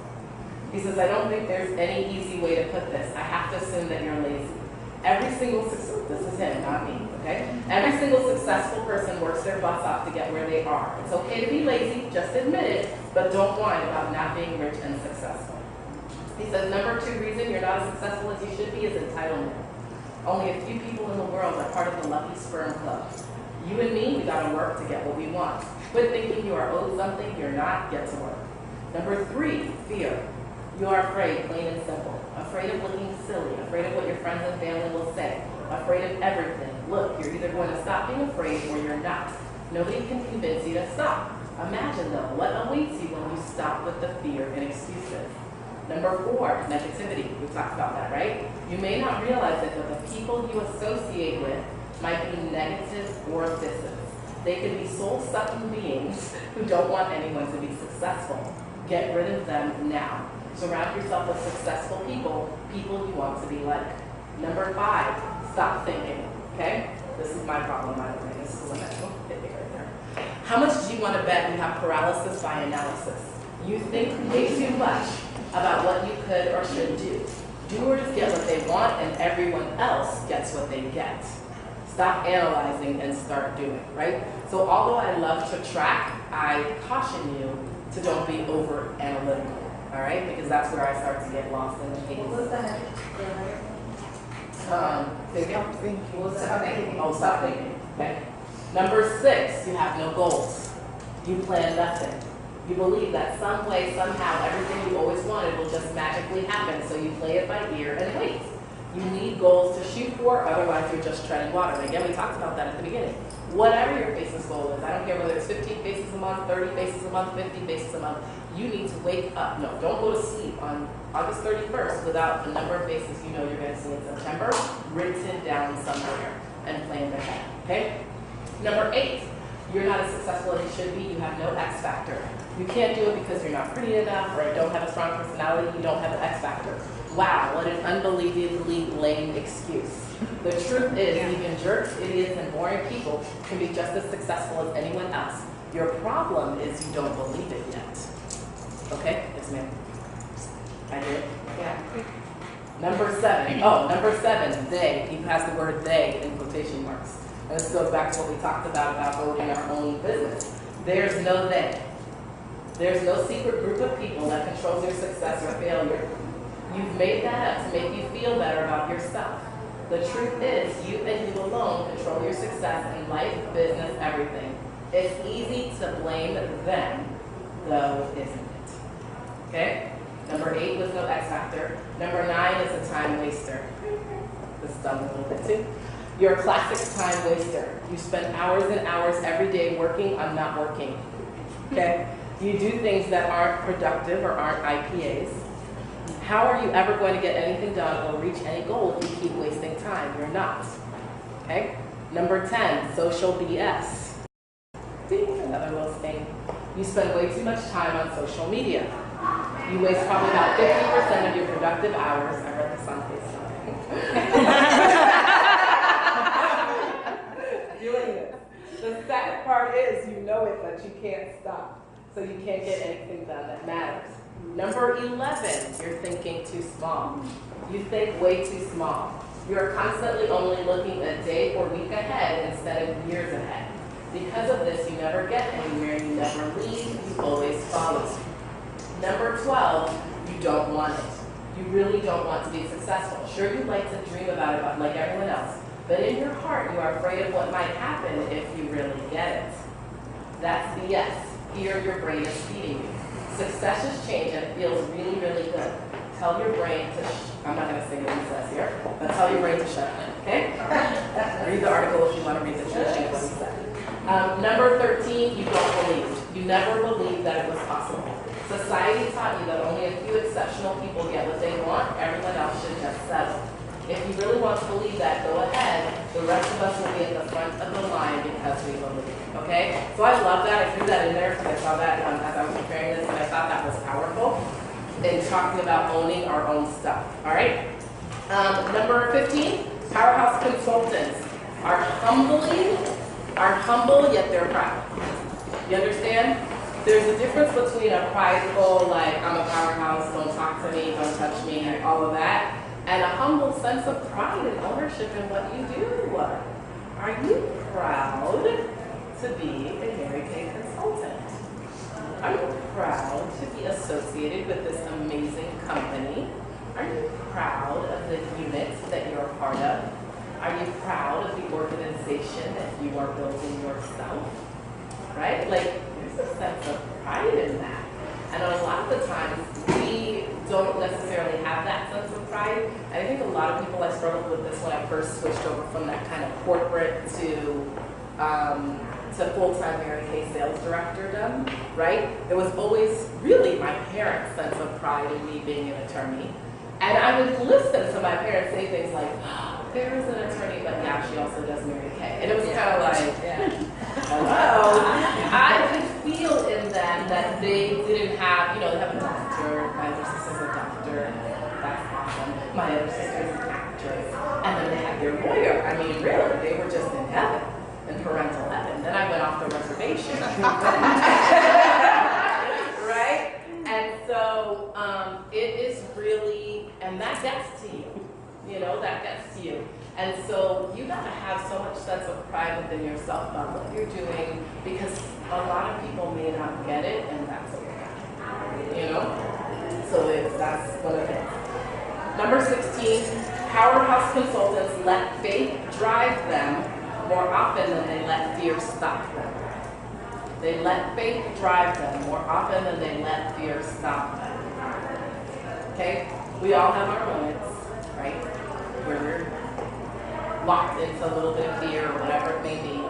[SPEAKER 2] He says, I don't think there's any easy way to put this. I have to assume that you're lazy. This is him, not me, okay? Every single successful person works their butts off to get where they are. It's okay to be lazy, just admit it, but don't whine about not being rich and successful. He says, number two reason you're not as successful as you should be is entitlement. Only a few people in the world are part of the lucky sperm club. You and me, we gotta work to get what we want. Quit thinking you are owed something you're not, get to work. Number three, fear. You are afraid, plain and simple. Afraid of looking silly, afraid of what your friends and family will say, afraid of everything. Look, you're either going to stop being afraid or you're not. Nobody can convince you to stop. Imagine though, what awaits you when you stop with the fear and excuses. Number four, negativity. We talked about that, right? You may not realize it, but the people you associate with might be negative or abyssals. They can be soul-sucking beings who don't want anyone to be successful. Get rid of them now. Surround yourself with successful people, people you want to be like. Number 5, stop thinking, okay? This is my problem, by the way. This is the next one. Right there. How much do you want to bet you have paralysis by analysis? You think way too much about what you could or should do. Doers get what they want and everyone else gets what they get. Stop analyzing and start doing, right? So although I love to track, I caution you to don't be over analytical, all right? Because that's where I start to get lost in the haze.
[SPEAKER 3] What was that?
[SPEAKER 2] Stop
[SPEAKER 3] thinking. What was that?
[SPEAKER 2] Oh, stop thinking, okay? Number 6, you have no goals. You plan nothing. You believe that some way, somehow, everything you always wanted will just magically happen, so you play it by ear and wait. You need goals to shoot for, otherwise you're just treading water. And again, we talked about that at the beginning. Whatever your business goal is, I don't care whether it's 15 faces a month, 30 faces a month, 50 faces a month, you need to wake up. No, don't go to sleep on August 31st without the number of faces you know you're going to see in September written down somewhere and planned ahead, okay? Number 8, you're not as successful as you should be. You have no X factor. You can't do it because you're not pretty enough or don't have a strong personality. You don't have the X factor. Wow, what an unbelievably lame excuse. The truth is, even jerks, idiots, and boring people can be just as successful as anyone else. Your problem is you don't believe it yet. Okay? Yes, ma'am. I did?
[SPEAKER 3] Yeah.
[SPEAKER 2] Number 7. Oh, number 7, they. He has the word they in quotation marks. And this goes back to what we talked about owning our own business. There's no they. There's no secret group of people that controls your success or failure. You've made that up to make you feel better about yourself. The truth is, you and you alone control your success in life, business, everything. It's easy to blame them, though, isn't it? Okay? Number 8 was no X factor. Number 9 is a time waster. This is done a little bit too. You're a classic time waster. You spend hours and hours every day working on not working. Okay? You do things that aren't productive or aren't IPAs. How are you ever going to get anything done or reach any goal if you keep wasting time? You're not. Okay? Number 10, social BS. Ding, another little sting. You spend way too much time on social media. You waste probably about 50% of your productive hours. I read this on Facebook. Doing this. The sad part is you know it, but you can't stop. So you can't get anything done that matters. Number 11, you're thinking too small. You think way too small. You're constantly only looking a day or week ahead instead of years ahead. Because of this, you never get anywhere, you never leave, you always follow. Number 12, you don't want it. You really don't want to be successful. Sure, you'd like to dream about it like everyone else, but in your heart, you are afraid of what might happen if you really get it. That's BS. Here, your brain is feeding you. Success has changed and it feels really, really good. Tell your brain to, I'm not going to say what he says here, but tell your brain to shut up, okay? Read the article if you want to read the truth of what he said. Number 13, you don't believe. You never believed that it was possible. Society taught you that only a few exceptional people get what they want, everyone else should just settle. If you really want to believe that, go ahead. The rest of us will be at the front of the line because we believe. Okay? So I love that. I threw that in there because I saw that as I was preparing this, and I thought that was powerful in talking about owning our own stuff. All right? Number 15, Powerhouse consultants are humble yet they're proud. You understand? There's a difference between a prideful, like, I'm a powerhouse, don't talk to me, don't touch me, and all of that, and a humble sense of pride and ownership in what you do. Are you proud to be a Mary Kay consultant? Are you proud to be associated with this amazing company? Are you proud of the units that you're a part of? Are you proud of the organization that you are building yourself? Right? Like, there's a sense of pride in that. And a lot of the times, we don't necessarily have that sense of pride. And I think a lot of people, I struggled with this when I first switched over from that kind of corporate to full-time Mary Kay sales directordom, right? There was always really my parents' sense of pride in me being an attorney. And I would listen to my parents say things like, Farrah's an attorney, but yeah, she also does Mary Kay. And it was kind of like, hello. I could feel in them that they didn't have, you know, they have a doctor. My other sister's a doctor. That's awesome. My other sister's an actress. And then they had their lawyer. I mean, really, they were just in heaven, in parental heaven. Then I went off the reservation. Right? And so it is really, and that gets to you. You know, that gets to you. And so you gotta have so much sense of pride within yourself about what you're doing, because a lot of people may not get it, and that's okay. You know? So that's one of it. Number 16, Powerhouse consultants let faith drive them more often than they let fear stop them. They let faith drive them more often than they let fear stop them. Okay? We all have our moments, right? Where we're locked into a little bit of fear or whatever it may be.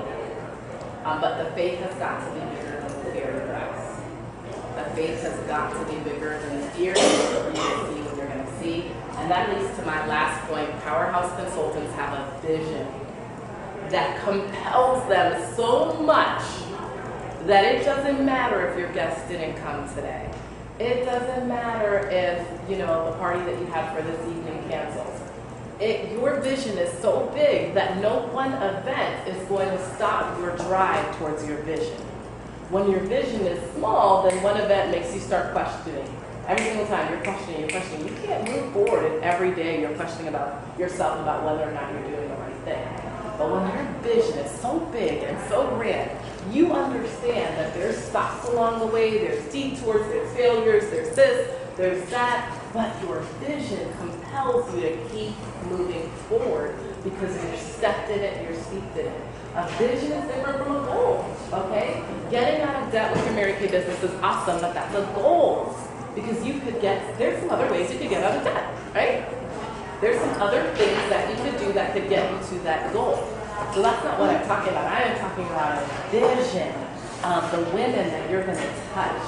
[SPEAKER 2] But the faith has got to be bigger than the fear, you guys. The faith has got to be bigger than the fear. You're going to see what you're going to see. And that leads to my last point. Powerhouse consultants have a vision that compels them so much that it doesn't matter if your guest didn't come today. It doesn't matter if, you know, the party that you had for this evening cancels. Your vision is so big that no one event is going to stop your drive towards your vision. When your vision is small, then one event makes you start questioning. Every single time you're questioning. You can't move forward if every day you're questioning about yourself about whether or not you're doing the right thing. But when your vision is so big and so grand, you understand that there's stops along the way, there's detours, there's failures, there's this, there's that, but your vision compels you to keep moving forward because you're stepped in it, you're steeped in it. A vision is different from a goal, okay? Getting out of debt with your Mary Kay business is awesome, but that's a goal. Because there's some other ways you could get out of debt, right? There's some other things that you could do that could get you to that goal. So that's not what I'm talking about. I am talking about a vision of the women that you're going to touch.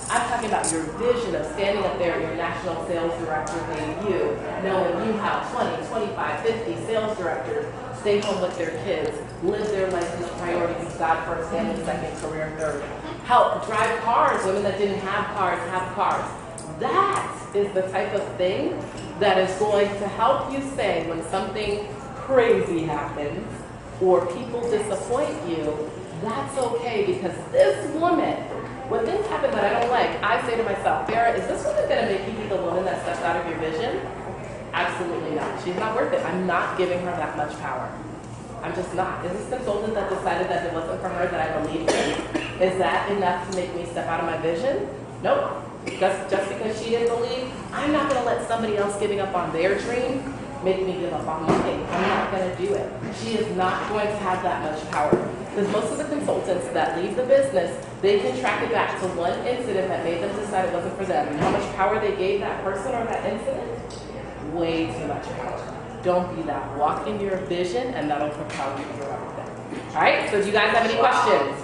[SPEAKER 2] I'm talking about your vision of standing up there, your national sales director being you, knowing you have 20, 25, 50 sales directors stay home with their kids, live their life as priorities, God first, family second, career third. Help drive cars, women that didn't have cars. That is the type of thing that is going to help you say when something crazy happens or people disappoint you, that's okay because this woman, when things happen that I don't like, I say to myself, Farrah, is this woman going to make you be the woman that steps out of your vision? Absolutely not. She's not worth it. I'm not giving her that much power. I'm just not. Is this consultant that decided that it wasn't for her that I believed in? Is that enough to make me step out of my vision? Nope. Just because she didn't believe, I'm not going to let somebody else giving up on their dream make me give up on mine. I'm not going to do it. She is not going to have that much power. Because most of the consultants that leave the business, they can track it back to one incident that made them decide it wasn't for them. And how much power they gave that person or that incident? Way too much power. Don't be that. Walk in your vision and that'll propel you to your everything. All right, so do you guys have any questions?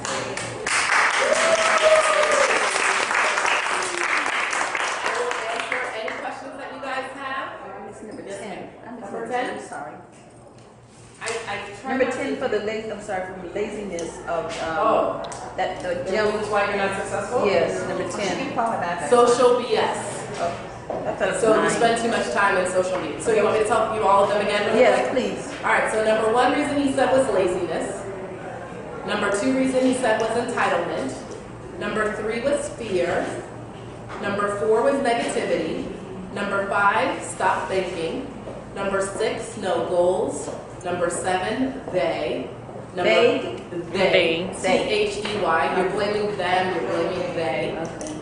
[SPEAKER 2] I will answer any questions that you guys have.
[SPEAKER 3] Number
[SPEAKER 2] Yes,
[SPEAKER 3] 10.
[SPEAKER 2] ma'am.
[SPEAKER 3] Number
[SPEAKER 2] 10?
[SPEAKER 3] I'm sorry.
[SPEAKER 2] I try
[SPEAKER 3] Number
[SPEAKER 2] not
[SPEAKER 3] 10
[SPEAKER 2] to-
[SPEAKER 3] for the from the laziness of
[SPEAKER 2] The
[SPEAKER 3] that the
[SPEAKER 2] reasons why you're not successful?
[SPEAKER 3] Yes, number 10.
[SPEAKER 2] Social BS.
[SPEAKER 3] That's
[SPEAKER 2] So you spend too much time in social media. So you want me to tell you all of them again? Really
[SPEAKER 3] Yes,
[SPEAKER 2] quick?
[SPEAKER 3] please.
[SPEAKER 2] All right, so number 1 reason he said was laziness. Number 2 reason he said was entitlement. Number 3 was fear. Number 4 was negativity. Number 5, stop thinking. Number 6, no goals. Number 7, they. They. They. You're blaming them, you're blaming they.
[SPEAKER 3] Okay.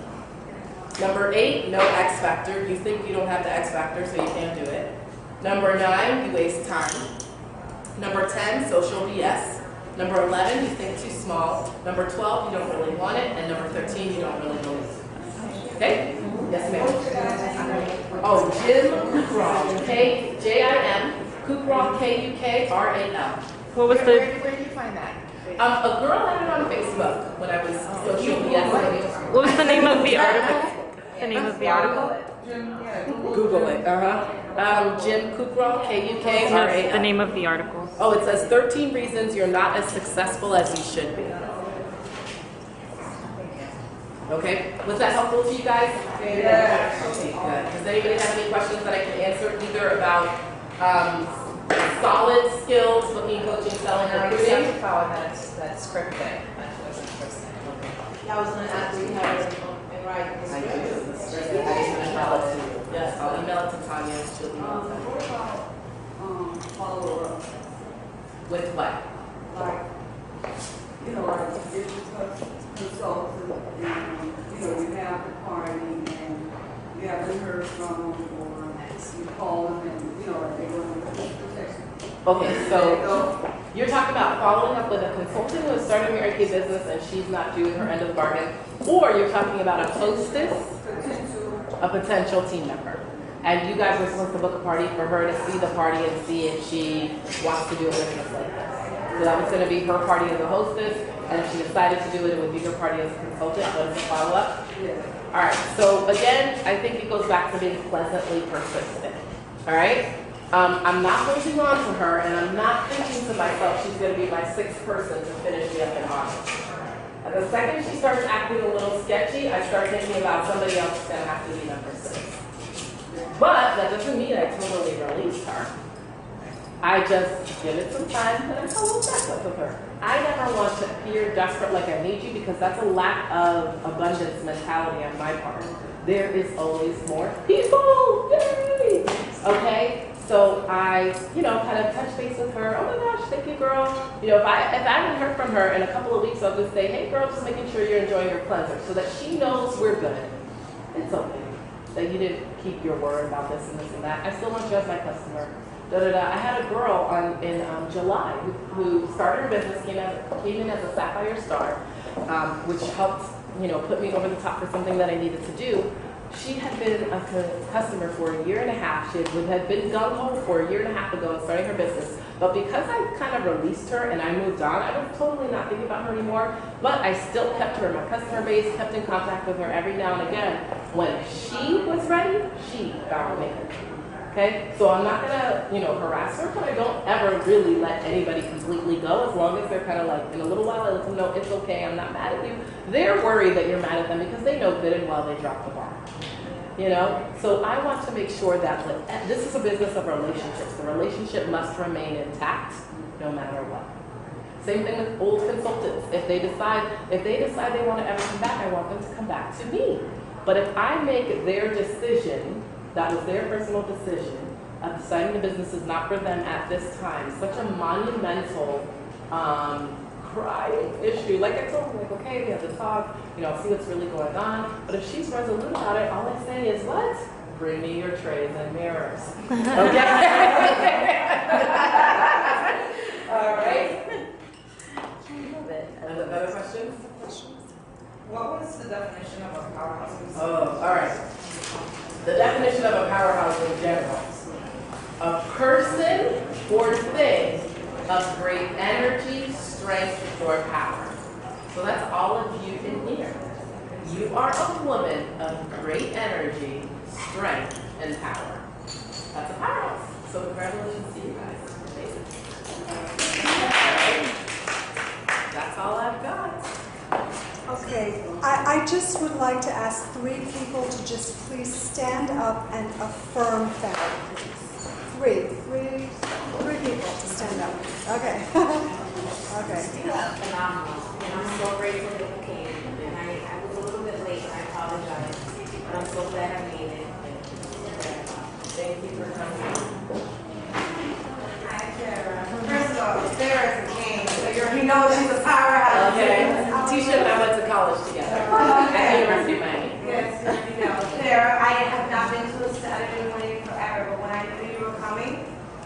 [SPEAKER 2] Number 8, no X factor. You think you don't have the X factor, so you can't do it. Number 9, you waste time. Number 10, social BS. Number 11, you think too small. Number 12, you don't really want it. And number 13, you don't really believe. Okay? Yes, ma'am. Oh, Jim Kukral. Jim Kukral, Kukral.
[SPEAKER 5] What was the?
[SPEAKER 4] Where did you find that?
[SPEAKER 2] A girl had it on Facebook when I was social BS.
[SPEAKER 5] What was the name of the article? The name of the article?
[SPEAKER 2] Google it. Jim Kukral, K-U-K-R-A-L.
[SPEAKER 5] The name of the article.
[SPEAKER 2] Oh, it says 13 reasons you're not as successful as you should be. Okay, was that helpful to you guys?
[SPEAKER 1] Yeah.
[SPEAKER 2] Okay, good. Does anybody have any questions that I can answer either about solid skills, booking, coaching, selling,
[SPEAKER 3] And I just
[SPEAKER 2] recruiting?
[SPEAKER 3] have to follow that script thing. That was the first thing.
[SPEAKER 2] Okay.
[SPEAKER 6] I was gonna ask you how to write the
[SPEAKER 2] I do.
[SPEAKER 6] script.
[SPEAKER 2] The script. I can email it to you. Yes, I'll email it to Tanya. She'll email it.
[SPEAKER 6] What about, follow-up,
[SPEAKER 2] With what?
[SPEAKER 6] like, like if you consult and, you have the party and you haven't heard from them or you call them and, like they go into protection.
[SPEAKER 2] Okay, so you're talking about following up with a consultant who has started a Mary Kay business and she's not doing her end of the bargain, or you're talking about a hostess, a potential team member, and you guys were supposed to book a party for her to see the party and see if she wants to do a business like this. So that was going to be her party as a hostess, and if she decided to do it, it would be her party as a consultant. What is the follow-up?
[SPEAKER 6] Yeah.
[SPEAKER 2] All right, so again, I think it goes back to being pleasantly persistent. All right? I'm not holding on to her, and I'm not thinking to myself she's going to be my sixth person to finish me up in August. And the second she starts acting a little sketchy, I start thinking about somebody else that's going to have to be number six. But that doesn't mean I totally release her. I just give it some time, and I follow back up with her. I never want to appear desperate like I need you, because that's a lack of abundance mentality on my part. There is always more people. Yay! Okay? So I, kind of touch base with her. Oh my gosh, thank you, girl. If I haven't heard from her in a couple of weeks, I'll just say, hey, girl, just making sure you're enjoying your cleanser, so that she knows we're good. It's okay that you didn't keep your word about this and this and that. I still want you as my customer. I had a girl in July who started her business, came in as a Sapphire Star, which helped, put me over the top for something that I needed to do. She had been a customer for a year and a half. She had been gung-ho for a year and a half ago and starting her business. But because I kind of released her and I moved on, I was totally not thinking about her anymore. But I still kept her in my customer base, kept in contact with her every now and again. When she was ready, she found me. Okay? So I'm not gonna, harass her, but I don't ever really let anybody completely go, as long as they're kind of like, in a little while, I let them know it's okay, I'm not mad at you. They're worried that you're mad at them because they know good and well they dropped the ball. So I want to make sure that this is a business of relationships. The relationship must remain intact no matter what. Same thing with old consultants. If they decide they want to ever come back, I want them to come back to me. But if I make their decision, that was their personal decision, of deciding the business is not for them at this time, such a monumental crying issue. Like I told them, okay, we have to talk, see what's really going on. But if she's resolute about it, all I say is, what? Bring me your trays and mirrors. Okay? All right. Other questions?
[SPEAKER 1] What was the definition of a powerhouse?
[SPEAKER 2] Oh, all right. The definition of a powerhouse in general: a person or thing of great energy, strength, or power. So that's all of you in here. You are a woman of great energy, strength, and power. That's a powerhouse. So congratulations to you guys. Amazing. That's all I've got.
[SPEAKER 7] Okay, I just would like to ask 3 people to just please stand up and affirm Farrah. 3 people to stand up. Okay. Okay.
[SPEAKER 8] You are phenomenal, and I'm so grateful that you came. And I was a little bit late, and I apologize, but I'm so glad I made it.
[SPEAKER 2] Thank you for coming.
[SPEAKER 1] Hi, Farrah. First of all, Farrah's a king, so you know she's a powerhouse.
[SPEAKER 2] Okay. Tisha and I went to college together at the University of Miami.
[SPEAKER 1] Yes, Farrah, I have not been to a Saturday morning forever, but when I knew you were coming,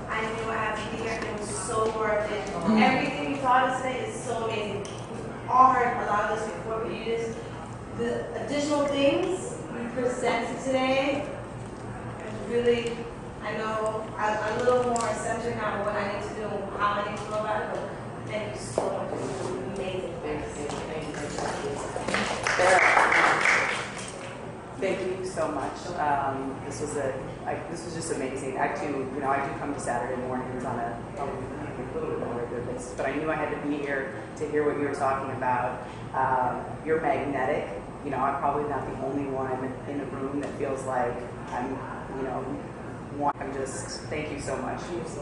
[SPEAKER 1] I knew I had to be here, and it was so worth it. Everything you taught us today is so amazing. We've all heard a lot of this before, but the additional things you presented today, really, I know I'm a little more centered now on what I need to do and how I need to go about it, but thank you so much. It was amazing.
[SPEAKER 2] Thank you. Thank you. Thank you
[SPEAKER 4] so much. This was just amazing. I do come to Saturday mornings on a little bit more regular basis, but I knew I had to be here to hear what you were talking about. You're magnetic. I'm probably not the only one in the room that feels like I'm just, thank you so much. Just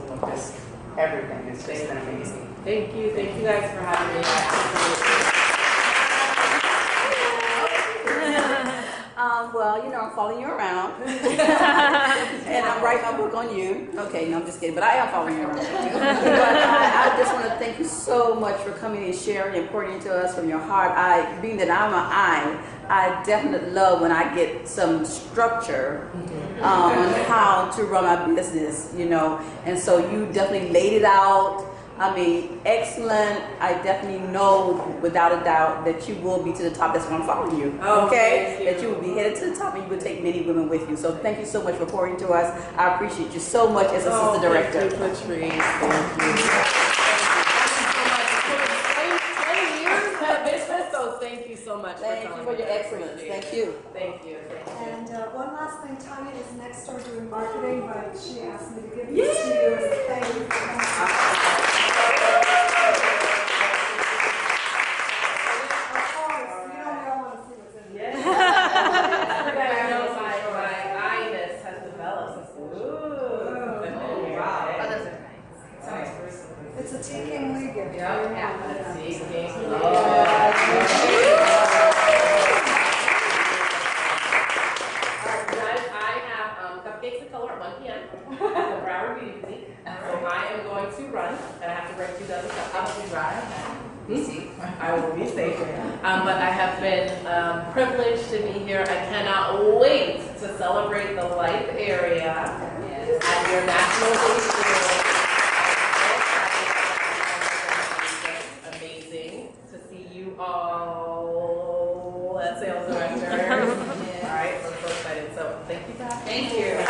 [SPEAKER 4] everything. It's just been amazing.
[SPEAKER 2] Thank you guys for having me.
[SPEAKER 9] Well, I'm following you around. And I'm writing a book on you. Okay, no, I'm just kidding, but I am following you around. But I just want to thank you so much for coming and sharing and pouring into us from your heart. Being that I'm an I definitely love when I get some structure on how to run my business, and so you definitely laid it out. I mean, excellent. I definitely know without a doubt that you will be to the top. That's why I'm following you. Okay? That you will be headed to the top and you will take many women with you. So thank you so much for pouring to us. I appreciate you so much as assistant director.
[SPEAKER 2] Thank you, Patrice. Thank you. Thank you so much.
[SPEAKER 9] Thank you for your excellence. Thank you.
[SPEAKER 2] Thank you.
[SPEAKER 7] And one last thing, Tanya is next door doing marketing, but she asked me to give this to you as a thank you for coming. It's a Tea Lee gift.
[SPEAKER 2] I have cupcakes in color at 1 p.m. at the Broward Beauty Boutique. So I am going to run, and I have to break 2 dozen cupcakes. I will be safe. But I have been privileged to be here. I cannot wait to celebrate the Life area at your National Day School. To see you all at sales director. All right, so I'm so excited. So thank you guys.
[SPEAKER 4] Thank you.